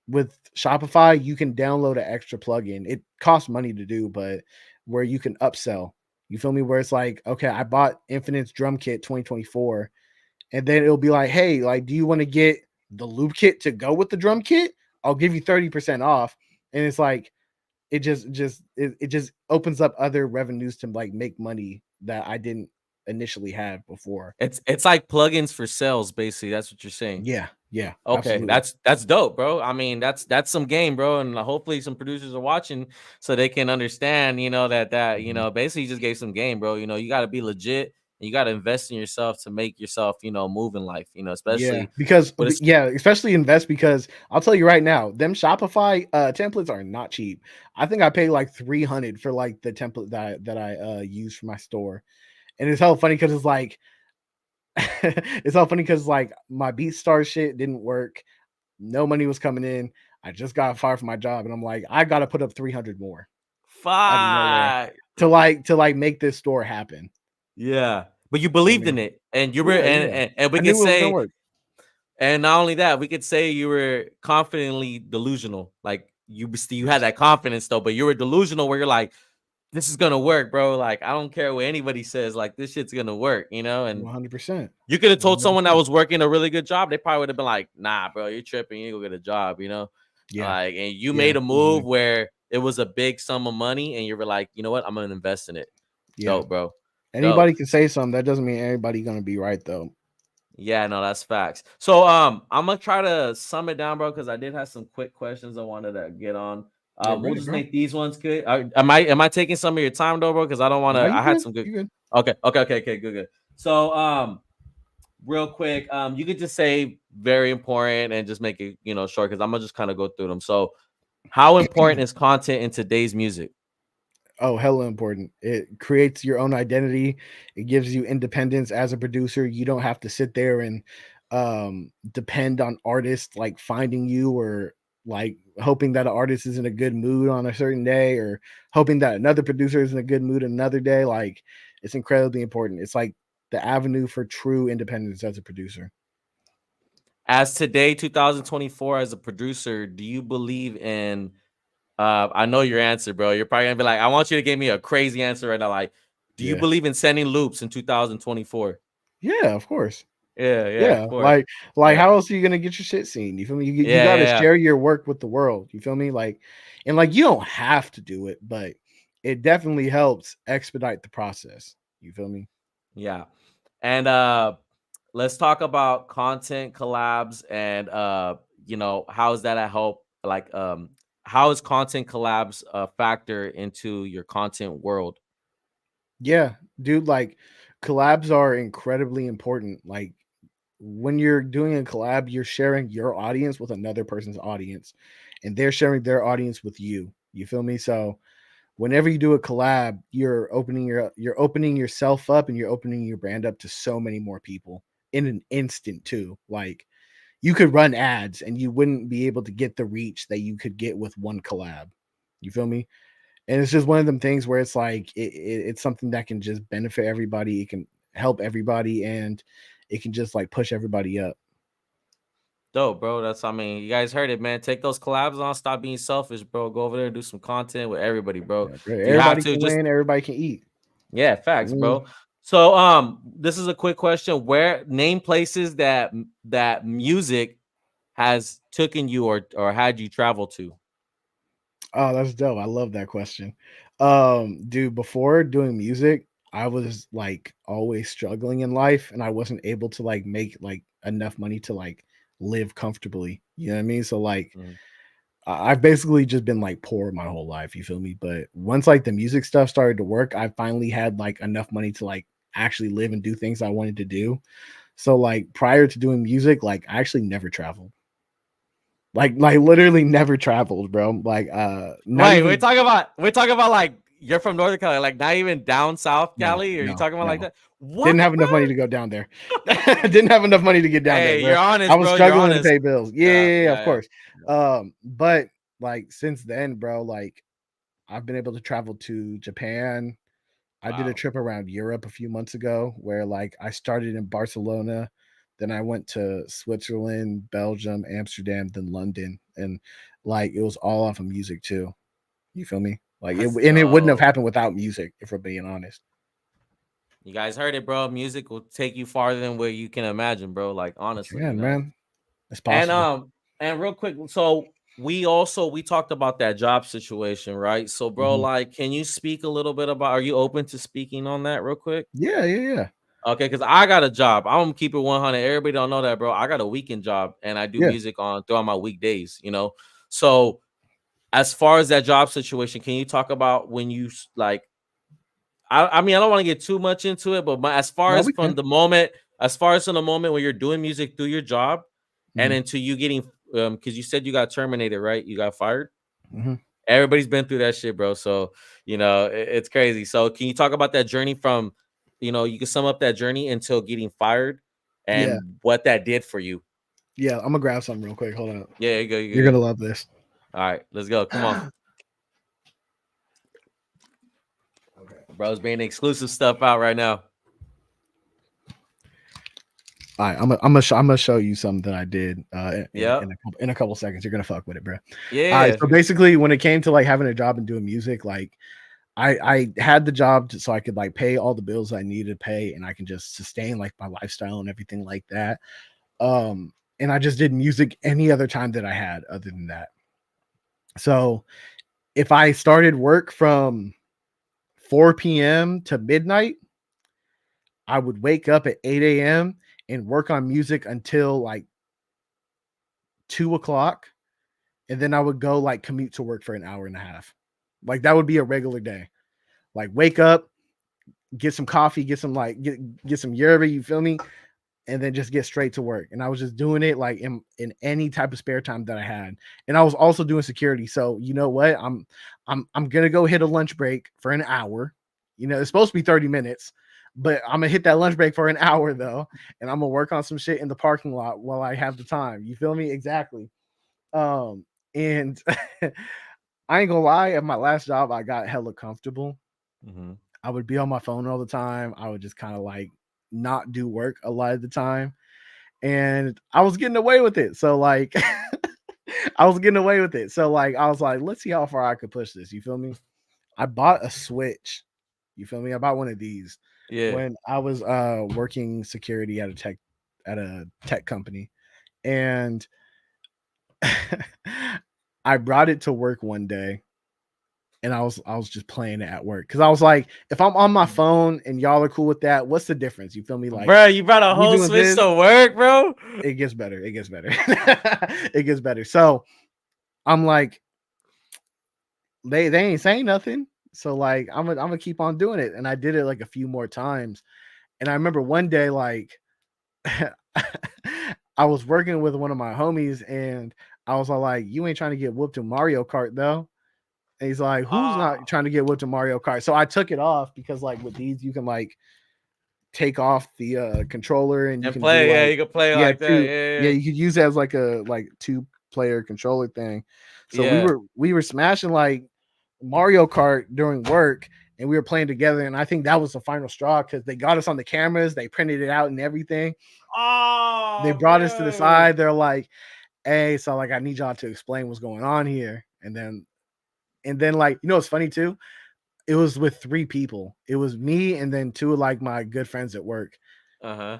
with Shopify, you can download an extra plugin. It costs money to do, but where you can upsell. You feel me? Where it's like, okay, I bought Infinite's drum kit 2024, and then it'll be like, hey, like, do you want to get the loop kit to go with the drum kit? I'll give you 30% off. And it's like, it just opens up other revenues to like make money that I didn't initially have before. it's like plugins for sales, basically. That's what you're saying. Yeah, yeah, Okay, absolutely. that's dope, bro. I mean, that's some game, bro, and hopefully some producers are watching so they can understand, you know, that you Mhm. know, basically you just gave some game, bro. You know, you got to be legit and you got to invest in yourself to make yourself, you know, move in life. You know, Yeah, especially because with a yeah, especially invest because I'll tell you right now, them Shopify templates are not cheap. I think I paid like 300 for like the template that I use for my store. And it's hell funny because it's like it's all funny because like my BeatStar shit didn't work. No money was coming in. I just got fired from my job, and I'm like, I gotta put up 300 more. out of nowhere Fuck. to like make this store happen. Yeah, but you Feel believed me? in it, and you were, Yeah, yeah. and we I could knew it was gonna say, work. and not only that, we could say you were confidently delusional. Like you had that confidence though, but you were delusional where you're like, this is gonna work, bro. Like I don't care what anybody says. Like this shit's gonna work, you know. And 100%. you could have told someone that 100%. was working a really good job. They probably would have been like, nah, bro, you're tripping. You ain't gonna get a job, you know. Yeah. Like, and you Yeah. made a move where it was a big sum of money, and you were like, you know what, I'm gonna invest in it. Yeah. Dope, bro. Dope. Anybody can say something. That doesn't mean everybody gonna be right though. Yeah, no, that's facts. So I'm gonna try to sum it down, bro, because I did have some quick questions I wanted to get on. Yeah, We'll ready, just bro. make these ones good. Am I taking some of your time though, bro? Because I don't want No, to. you I had good. some good. You good. Okay, good. So real quick, you could just say very important and just make it short because I'm gonna just kind of go through them. So how important is content in today's music? Oh, hella important. It creates your own identity. It gives you independence as a producer. You don't have to sit there and depend on artists like finding you or like hoping that an artist is in a good mood on a certain day or hoping that another producer is in a good mood another day. Like it's incredibly important. It's like the avenue for true independence as a producer. As today, 2024, as a producer, do you believe in? I know your answer, bro. You're probably gonna be like, I want you to give me a crazy answer right now. Like, do you Yeah. believe in sending loops in 2024? Yeah, of course. Yeah, of Yeah, course. like Yeah, how else are you gonna get your shit seen? You feel me? You yeah, got yeah, to yeah. share your work with the world. You feel me? Like, and like you don't have to do it, but it definitely helps expedite the process. You feel me? Yeah. And let's talk about content collabs and how is that a help? Like how is content collabs a factor into your content world? Yeah, dude. Like, collabs are incredibly important. Like, when you're doing a collab, you're sharing your audience with another person's audience, and they're sharing their audience with you. You feel me? So whenever you do a collab, you're opening yourself up and you're opening your brand up to so many more people in an instant too. Like you could run ads and you wouldn't be able to get the reach that you could get with one collab. You feel me? And it's just one of them things where it's like it's something that can just benefit everybody. It can help everybody, and it can just like push everybody up. Dope, bro. I mean, you guys heard it, man. Take those collabs on, stop being selfish, bro. Go over there and do some content with everybody, bro. Yeah, bro. If you have Everybody to, can just win. Everybody can eat. yeah, I facts, mean, bro. So, this is a quick question. Where name places that music has taken you or had you travel to? oh, that's dope. I love that question. Dude, before doing music, I was like always struggling in life and I wasn't able to like make like enough money to like live comfortably. You know what I mean? So like Mhm. I've basically just been like poor my whole life, you feel me? But once like the music stuff started to work, I finally had like enough money to like actually live and do things I wanted to do. So like prior to doing music, like I actually never traveled. Like literally never traveled, bro. Like not Wait, even we're talking about like you're from Northern Cali, like not even down south no, Cali. Are you no, talking about like no. that? What, Didn't have enough money bro? to go down there. Didn't have enough money to get down there, Hey, bro. you're I honest, was bro. You're struggling to honest. pay bills. Yeah, Yeah, yeah, yeah, of yeah, course. yeah. But like since then, bro, like I've been able to travel to Japan. I did a Wow. trip around Europe a few months ago where like I started in Barcelona, then I went to Switzerland, Belgium, Amsterdam, then London, and like it was all off of music too. You feel me? Like That's it wouldn't have dope. happened without music, if we're being honest. You guys heard it, bro. Music will take you farther than where you can imagine, bro. Like You honestly, can, man. It's And possible. real quick, so we talked about that job situation, right? So, bro, Mhm. like, can you speak a little bit about? Are you open to speaking on that real quick? Yeah, yeah, yeah. Okay, because I got a job. I'm gonna keep it 100. Everybody don't know that, bro. I got a weekend job and I do Yeah. music on throughout my weekdays. So as far as that job situation, can you talk about when like? I mean, I don't want to get too much into it, but as far No, as we from can. the moment, as far as from the moment when you're doing music through your job, and Mhm, into you getting, because you said you got terminated, right? You got fired. mhm. Everybody's been through that shit, bro. So it's crazy. So can you talk about that journey from, you can sum up that journey until getting fired, Yeah, and what that did for you? yeah. Imma grab something real quick. Hold up. Yeah, you go, you You're go, gonna good. love this. All right, let's go. Come on. Bro's bringing exclusive stuff out right now. All right, I'm gonna show you something that I did Yep. in a couple seconds. You're gonna fuck with it, bro. All right, Yeah. so basically, when it came to like having a job and doing music, like I had the job so I could like pay all the bills I needed to pay, and I can just sustain like my lifestyle and everything like that. And I just did music any other time that I had other than that. So if I started work from 4 p.m. to midnight, I would wake up at 8 a.m. and work on music until like 2 o'clock, and then I would go like commute to work for an hour and a half. Like that would be a regular day. Like wake up, get some coffee, get some like get some yerba, you feel me? And then just get straight to work. And I was just doing it like in any type of spare time that I had. And I was also doing security. So you know what? I'm gonna go hit a lunch break for an hour. You know, it's supposed to be 30 minutes, but I'm gonna hit that lunch break for an hour though, and I'm gonna work on some shit in the parking lot while I have the time. You feel me? Exactly. And I ain't gonna lie, at my last job, I got hella comfortable. Mm-hmm. I would be on my phone all the time. I would just kind of like not do work a lot of the time. And I was getting away with it. So like I was getting away with it. So like I was like, let's see how far I could push this. You feel me? I bought a Switch. You feel me? I bought one of these Yeah. when I was working security at a tech company. And I brought it to work one day, and I was just playing it at work because I was like, if I'm on my phone and y'all are cool with that, what's the difference? You feel me? Like, Bro, you brought a we whole doing Switch this, to work, bro. it gets better. It gets better. It gets better. So I'm like, they ain't saying nothing. So like I'm gonna keep on doing it. And I did it like a few more times. And I remember one day, like I was working with one of my homies, and I was all like, you ain't trying to get whooped in Mario Kart though. And he's like, who's not Oh. trying to get whooped in Mario Kart? So I took it off because like with these, you can like take off the controller, and you And can do play, yeah, like, you can play yeah, like that. two, Yeah, yeah, you could use it as like a like 2-player controller thing. So we yeah. were smashing like Mario Kart during work, and we were playing together, and I think that was the final straw because they got us on the cameras, they printed it out and everything. They Oh, brought us to the bro. side, they're like, hey, so like I need y'all to explain what's going on here. And then like, you know what's funny too, it was with 3 people. It was me and then 2 of like my good friends at work. Uh-huh.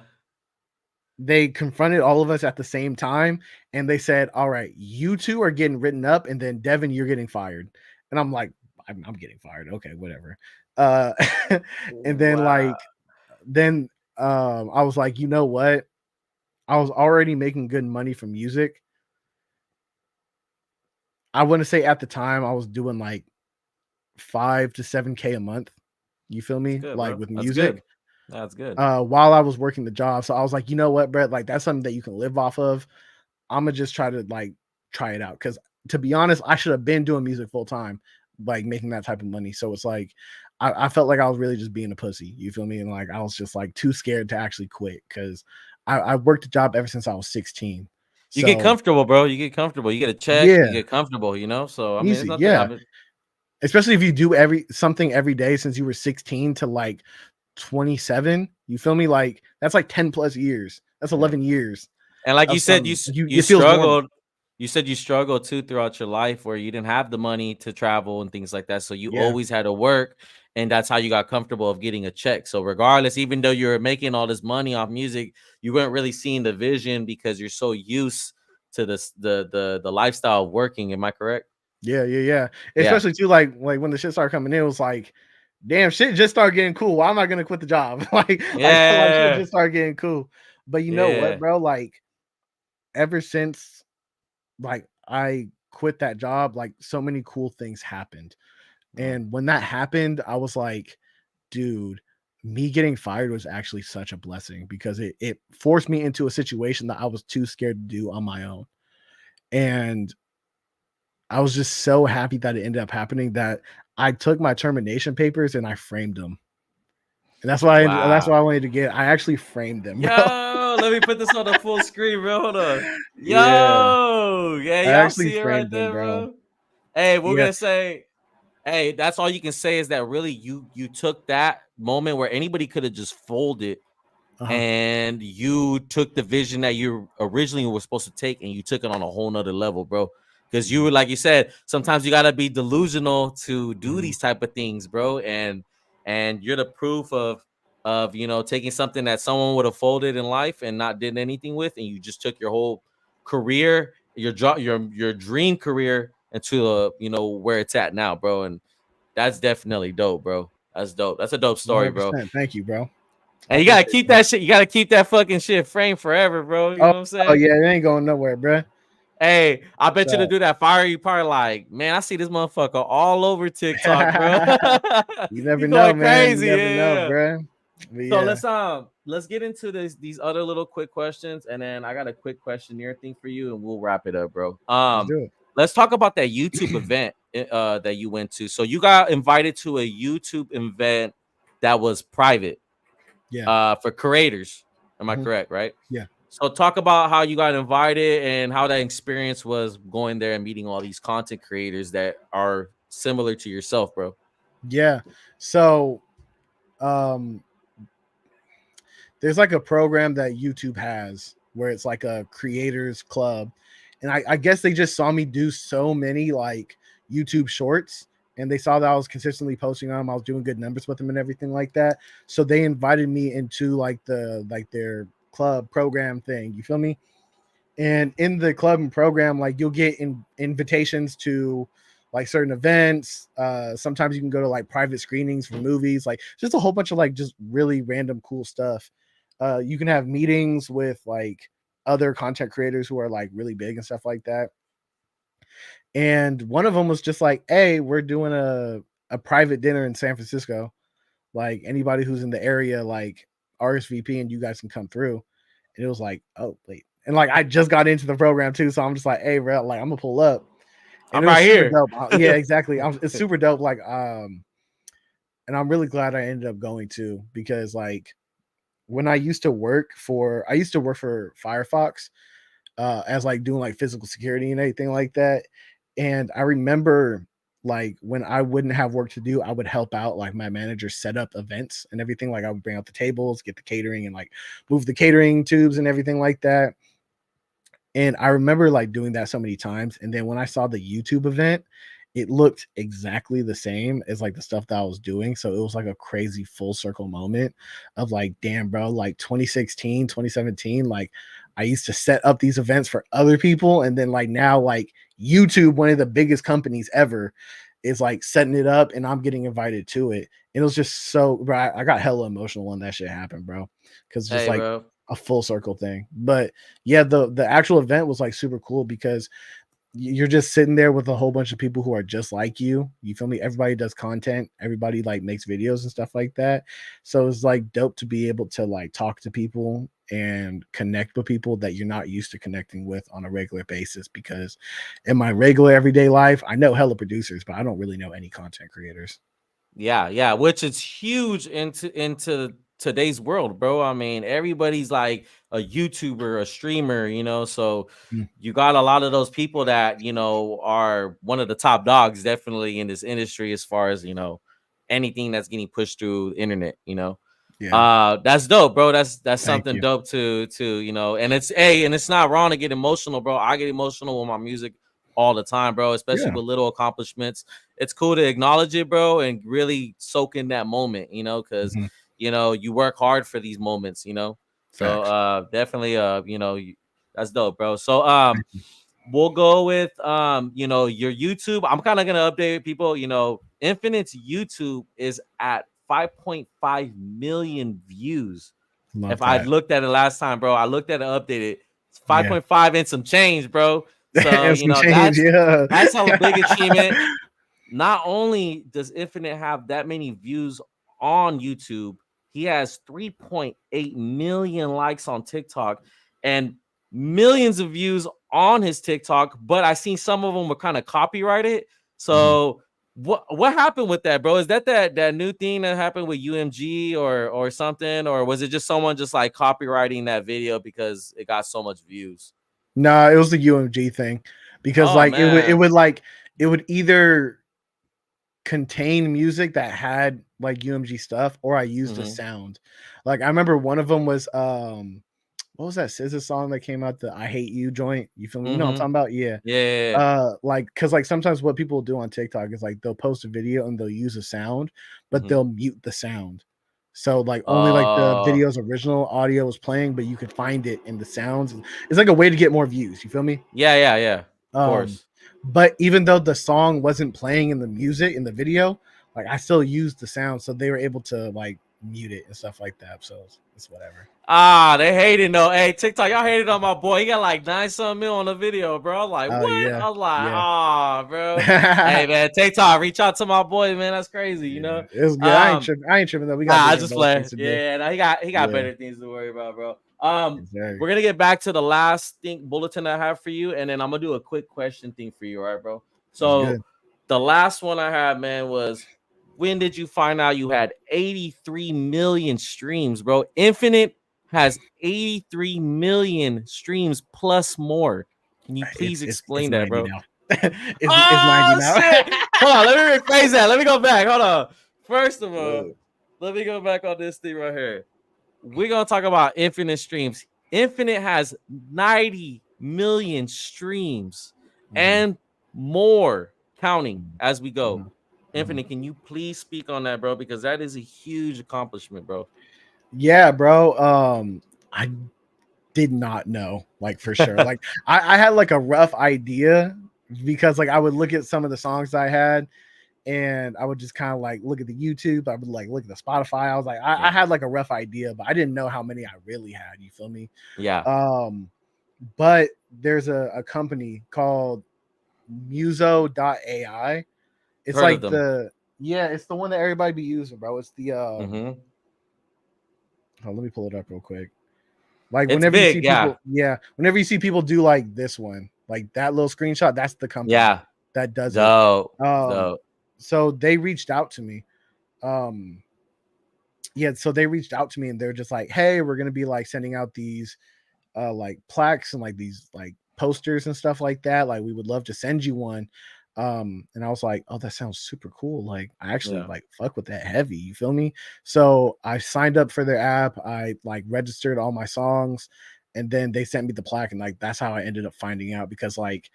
They confronted all of us at the same time, and they said, all right, you 2 are getting written up, and then Devin, you're getting fired. And I'm like, I'm getting fired. Okay, whatever. Uh and then Wow. then I was like, you know what? I was already making good money from music. I wouldn't say at the time I was doing like 5 to 7K a month. You feel That's me? good, Like bro. with That's music. good. That's good. While I was working the job. So I was like, you know what, Brett? Like that's something that you can live off of. I'm gonna just try to like try it out. Cause to be honest, I should have been doing music full time, like making that type of money. So it's like I felt like I was really just being a pussy. You feel me? And like I was just like too scared to actually quit because I worked a job ever since I was 16. You get So comfortable, bro. You get comfortable. You get a check, you yeah, get comfortable, you know? So I mean, it's easy. nothing. I Yeah. mean, Especially if you do something every day since you were 16 to like 27. You feel me? Like that's like 10 plus years. That's yeah. 11 years And like you of said, something. you It feels normal. struggled. You said you struggled too throughout your life where you didn't have the money to travel and things like that. So you Yeah. always had to work, and that's how you got comfortable of getting a check. So regardless, even though you're making all this money off music, you weren't really seeing the vision because you're so used to this the lifestyle of working. Am I correct? Yeah, yeah, yeah. Yeah. Especially too, like when the shit started coming in, it was like, damn, shit just started getting cool. Why am I gonna quit the job? I felt like shit Yeah. just started getting cool. But you know what, Yeah. bro? Like ever since like I quit that job, like so many cool things happened. Mm. And when that happened, I was like, dude, me getting fired was actually such a blessing because it forced me into a situation that I was too scared to do on my own. And I was just so happy that it ended up happening that I took my termination papers and I framed them. And that's Wow. why I wanted to get. I actually framed them, bro. Yo, let me put this on the full screen, bro. Hold on. Yeah, Yo, yeah, I y'all actually see it right framed them, there, bro. bro. Hey, we're Yeah, gonna say. Hey, that's all you can say is that really you took that moment where anybody could have just folded, and you took the vision that you originally were supposed to take and you took it on a whole nother level, bro. Because you were, like you said, sometimes you gotta be delusional to do these type of things, bro. And you're the proof of taking something that someone would have folded in life and not did anything with, and you just took your whole career, your job, your dream career into where it's at now, bro. And that's definitely dope, bro. That's dope. That's a dope story, bro. 100%. Thank you, bro. I And you gotta appreciate keep that. that shit. You gotta keep that fucking shit framed forever, bro. You Oh, know what I'm oh saying? yeah, it ain't going nowhere, bro. Hey, I bet you to So do that fire you probably like, man, I see this motherfucker all over TikTok, bro. you You never know, going man. You crazy, never know, yeah. bro. But So yeah, let's get into these other little quick questions, and then I got a quick questionnaire thing for you, and we'll wrap it up, bro. let's do it. Let's talk about that YouTube event that you went to. So you got invited to a YouTube event that was private Yeah. for creators. Am I Mhm. correct? Right. Yeah. So talk about how you got invited and how that experience was going there and meeting all these content creators that are similar to yourself, bro. Yeah. So um there's like a program that YouTube has where it's like a creators club. And I guess they just saw me do so many like YouTube shorts, and they saw that I was consistently posting on them. I was doing good numbers with them and everything like that. So they invited me into like their club program thing. You feel me? And in the club and program, like you'll get invitations to like certain events. Sometimes you can go to like private screenings for movies, like just a whole bunch of like just really random cool stuff. You can have meetings with like other content creators who are like really big and stuff like that. And one of them was just like, hey, we're doing a private dinner in San Francisco. Like anybody who's in the area, like RSVP and you guys can come through. And it was like, oh wait. And like I just got into the program too. So I'm just like, hey, bro, like I'm gonna pull up. And I'm it was right super here. dope. Yeah, exactly. It's super dope. Like, and I'm really glad I ended up going to, because like when I used to work for Firefox, as like doing like physical security and anything like that. And I remember like when I wouldn't have work to do, I would help out like my manager set up events and everything. Like I would bring out the tables, get the catering, and like move the catering tubes and everything like that. And I remember like doing that so many times. And then when I saw the YouTube event, it looked exactly the same as like the stuff that I was doing. So it was like a crazy full circle moment of like, damn, bro, like 2016, 2017, like I used to set up these events for other people. And then like now, like YouTube, one of the biggest companies ever, is like setting it up and I'm getting invited to it. And it was just so, bro, I got hella emotional when that shit happened, bro. Cause it's just Hey, like bro. a full circle thing. But yeah, the actual event was like super cool because you're just sitting there with a whole bunch of people who are just like you. You feel me? Everybody does content, everybody like makes videos and stuff like that. So it's like dope to be able to like talk to people and connect with people that you're not used to connecting with on a regular basis. Because in my regular everyday life, I know hella producers, but I don't really know any content creators. Yeah, yeah, which is huge into today's world, bro. I mean, everybody's like a YouTuber, a streamer, so Mm, you got a lot of those people that, are one of the top dogs definitely in this industry as far as, anything that's getting pushed through the internet. yeah. That's dope, bro. That's Thank something you. dope to and it's not wrong to get emotional, bro. I get emotional with my music all the time, bro, especially Yeah. with little accomplishments. It's cool to acknowledge it, bro, and really soak in that moment, because Mhm. you work hard for these moments. So Facts. definitely that's dope, bro. So we'll go with your YouTube. I'm kind of gonna update people. Infinite's YouTube is at 5.5 million views. Love If I that. looked at it last time, bro, I looked at it updated. It's Yeah. 5.5 and some change, bro. So And some change. that's Yeah. a big achievement. Not only does Infinite have that many views on YouTube, he has 3.8 million likes on TikTok and millions of views on his TikTok. But I seen some of them were kind of copyrighted. Mhm. So what happened with that, bro? Is that new thing that happened with UMG or something, or was it just someone just like copywriting that video because it got so much views? No, it was the UMG thing, because Oh like it would man. it would either contain music that had like UMG stuff, or I used a Mm-hmm. sound. Like I remember one of them was what was that SZA song that came out, the I Hate You joint? You feel me? You know what I'm Mm-hmm. talking about? Yeah. Yeah. Like, cause like sometimes what people do on TikTok is like they'll post a video and they'll use a sound, but Mm-hmm. they'll mute the sound. So like only like the Oh. video's original audio was playing, but you could find it in the sounds. It's like a way to get more views. You feel me? Yeah. Of Um, course. but even though the song wasn't playing in the music in the video, like I still used the sound, so they were able to like mute it and stuff like that. So it's whatever. Ah, they hated though. Hey, TikTok, y'all hated on my boy. He got like 9-some mil on the video, bro. I'm like, Oh what? yeah, I was like, yeah. ah, bro. Hey Yeah, man, TikTok, reach out to my boy, man. That's crazy, you know. it was good. Um, I ain't tripping though. We got I bigger and just better play. things to do. Yeah, no, he got Yeah, better things to worry about, bro. exactly. We're gonna get back to the last thing bulletin I have for you, and then I'm gonna do a quick question thing for you, all right, bro? That's So good. the last one I had, man, was when did you find out you had 83 million streams, bro? Infinite has 83 million streams plus more. Can you please It's explain that, 90 bro? now. It's 90 Oh now. shit! Hold on, let me rephrase that. Let me go back. Hold on. First of all, let me go back on this thing right here. We're gonna talk about Infinite streams. Infinite has 90 million streams Mhm, and more counting as we go. mhm, mhm. Infinite, can you please speak on that, bro? Because that is a huge accomplishment, bro. Yeah, bro. I did not know, like for sure. Like I had like a rough idea because like I would look at some of the songs I had and I would just kind of like look at the YouTube. I would like look at the Spotify. I was like, I Yeah. had like a rough idea, but I didn't know how many I really had. You feel me? Yeah. Um, but there's a company called Muso.ai. It's Heard of like them. it's the one that everybody be using, bro. It's the Mm-hmm. oh, let me pull it up real quick. Like It's whenever you see big, yeah. people, whenever you see people do like this one, like that little screenshot, that's the company Yeah. that does it. Dope. Um, Dope. so they reached out to me. Um, so they reached out to me and they're just like, hey, we're gonna be like sending out these like plaques and like these like posters and stuff like that. Like we would love to send you one. And I was like, oh, that sounds super cool. Like I actually Yeah. like fuck with that heavy. You feel me? So I signed up for their app. I like registered all my songs, and then they sent me the plaque, and like that's how I ended up finding out because like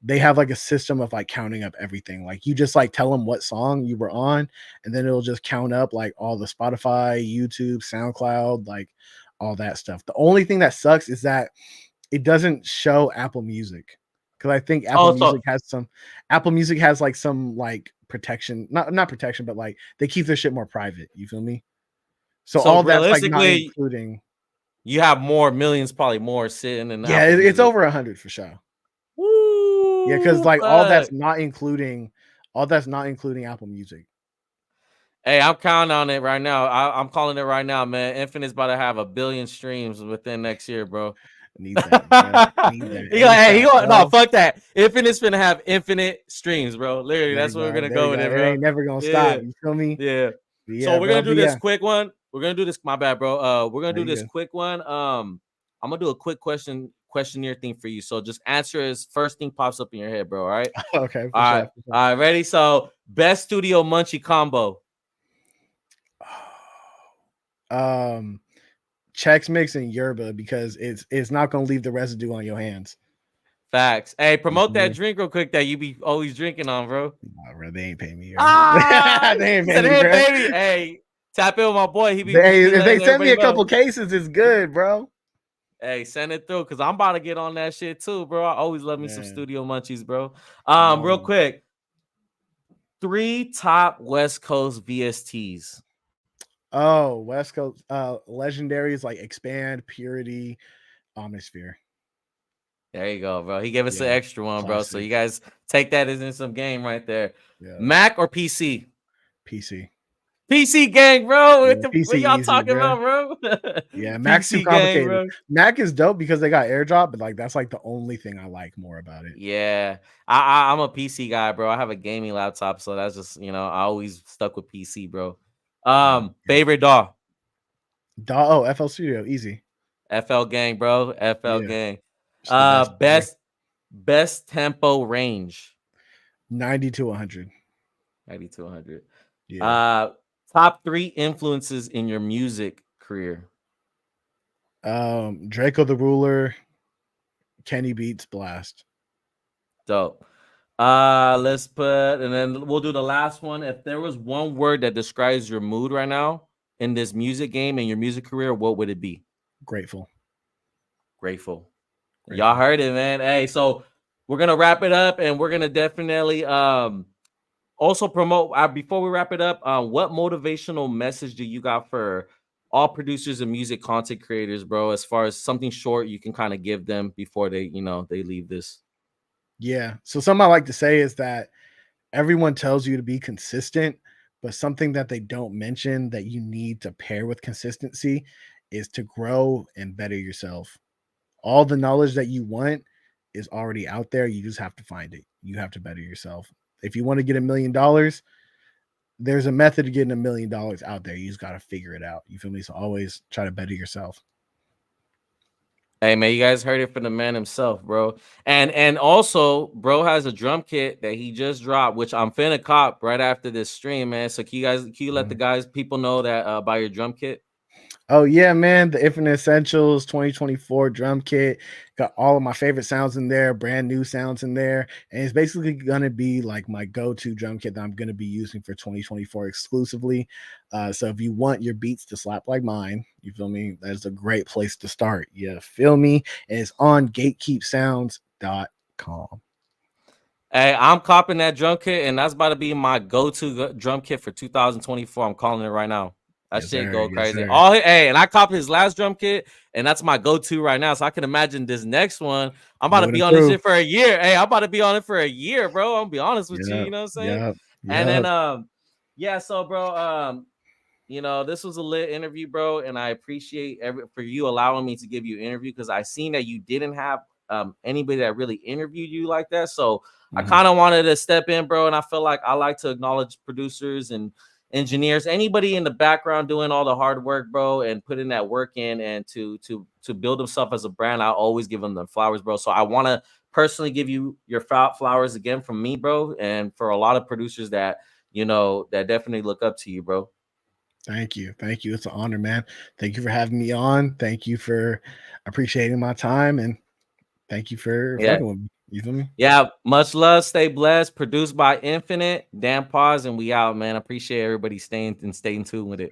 they have like a system of like counting up everything. Like you just like tell them what song you were on, and then it'll just count up like all the Spotify, YouTube, SoundCloud, like all that stuff. The only thing that sucks is that it doesn't show Apple Music because I think Oh, so Apple Music has like some like protection, not protection, but like they keep their shit more private. You feel me? So so all that's like not realistically, including. you have more millions, probably more sitting in Yeah, Apple it's Music. over 100 for sure. Yeah, because Woo! like Fuck. all that's not including Apple Music. Hey, I'm counting on it right now. I'm calling it right now, man. Infinite's about to have 1 billion streams within next year, bro. Need that, bro. Need that He ASAP, going no, bro. fuck that. Infinite's gonna have infinite streams, bro. Literally, There you that's what we're go. gonna There go you with go. it, It bro. ain't never gonna stop. Yeah, You feel me? yeah. But So yeah, we're gonna bro. do But this yeah, quick one. We're gonna do this. My bad, bro. We're gonna no, do you this good. quick one. I'm gonna do a quick questionnaire thing for you. So just answer as first thing pops up in your head, bro. All right. Okay, for All sure. right. All right. Ready? So best studio munchie combo. Um, Chex Mix and Yerba because it's not gonna leave the residue on your hands. Facts. Hey, You promote feel that me? drink real quick that you be always drinking on, bro. Nah, bro, they ain't paying me here. Ah, They ain't he said, paying me, "Hey, bro. baby, hey, tap in with my boy. He They be if they letting send me everybody a know. couple cases, it's good, bro. Hey, send it through, cause I'm about to get on that shit too, bro. I always love me some Man, studio munchies, bro. come Real on. quick, 3 top West Coast VSTs. Oh, West Coast legendaries like Expand, Purity, Omnisphere. There you go, bro. He gave us an Yeah, extra one, bro. So you classics. guys take that as in some game right there. Yeah, Mac or PC? PC. PC gang, bro. Yeah, What PC y'all easy, talking bro. about, bro? Yeah, Mac's too PC gang, complicated. bro. Mac is dope because they got AirDrop, but like that's like the only thing I like more about it. Yeah, I'm a PC guy, bro. I have a gaming laptop, so that's just I always stuck with PC, bro. Yeah, yeah. Favorite DAW, FL Studio, easy. FL gang, bro. FL Yeah, gang. it's the best ever. Best tempo range. 90 to 100. 90 to 100. Yeah. Top 3 influences in your music career. Draco the Ruler, Kenny Beats, Blast. Dope. Let's put, and then we'll do the last one. If there was one word that describes your mood right now in this music game and your music career, what would it be? Grateful. Grateful. Y'all Grateful. heard it, man. Hey, so we're gonna wrap it up, and we're gonna definitely also promote before we wrap it up. What motivational message do you got for all producers and music content creators, bro? As far as something short you can kind of give them before they, they leave this. Yeah. So something I like to say is that everyone tells you to be consistent, but something that they don't mention that you need to pair with consistency is to grow and better yourself. All the knowledge that you want is already out there. You just have to find it. You have to better yourself. If you want to get $1 million, there's a method to getting $1 million out there. You just got to figure it out. You feel me? So always try to better yourself. Hey man, you guys heard it from the man himself, bro. And also, bro has a drum kit that he just dropped, which I'm finna cop right after this stream, man. So can you let the people know that buy your drum kit? Oh yeah, man, the Infinite Essentials 2024 drum kit got all of my favorite sounds in there, brand new sounds in there, and it's basically gonna be like my go-to drum kit that I'm gonna be using for 2024 exclusively. So if you want your beats to slap like mine, you feel me? That's a great place to start. You feel me? And it's on gatekeepsounds.com. Hey, I'm copping that drum kit, and that's about to be my go-to drum kit for 2024. I'm calling it right now. That Yes, shit sir. go Yes, crazy. sir. And I copped his last drum kit, and that's my go-to right now. So I can imagine this next one. I'm about It to would be on this improve. shit for a year. Hey, I'm about to be on it for a year, bro. I'm gonna be honest with you. Yep. You know what I'm saying? Yep. And then, Yep. yeah. So, bro, this was a lit interview, bro, and I appreciate for you allowing me to give you an interview because I seen that you didn't have anybody that really interviewed you like that. So I kind of wanted to step in, bro, and I feel like I like to acknowledge producers and engineers, anybody in the background doing all the hard work, bro, and putting that work in and to build themselves as a brand. I always give them the flowers, bro. So I want to personally give you your flowers again from me, bro, and for a lot of producers that that definitely look up to you, bro. Thank you. Thank you. It's an honor, man. Thank you for having me on. Thank you for appreciating my time. And thank you for Yeah. fucking with me. You feel me? Yeah. Much love. Stay blessed. Produced by Infinite. Dan Pause, and we out, man. Appreciate everybody staying tuned with it.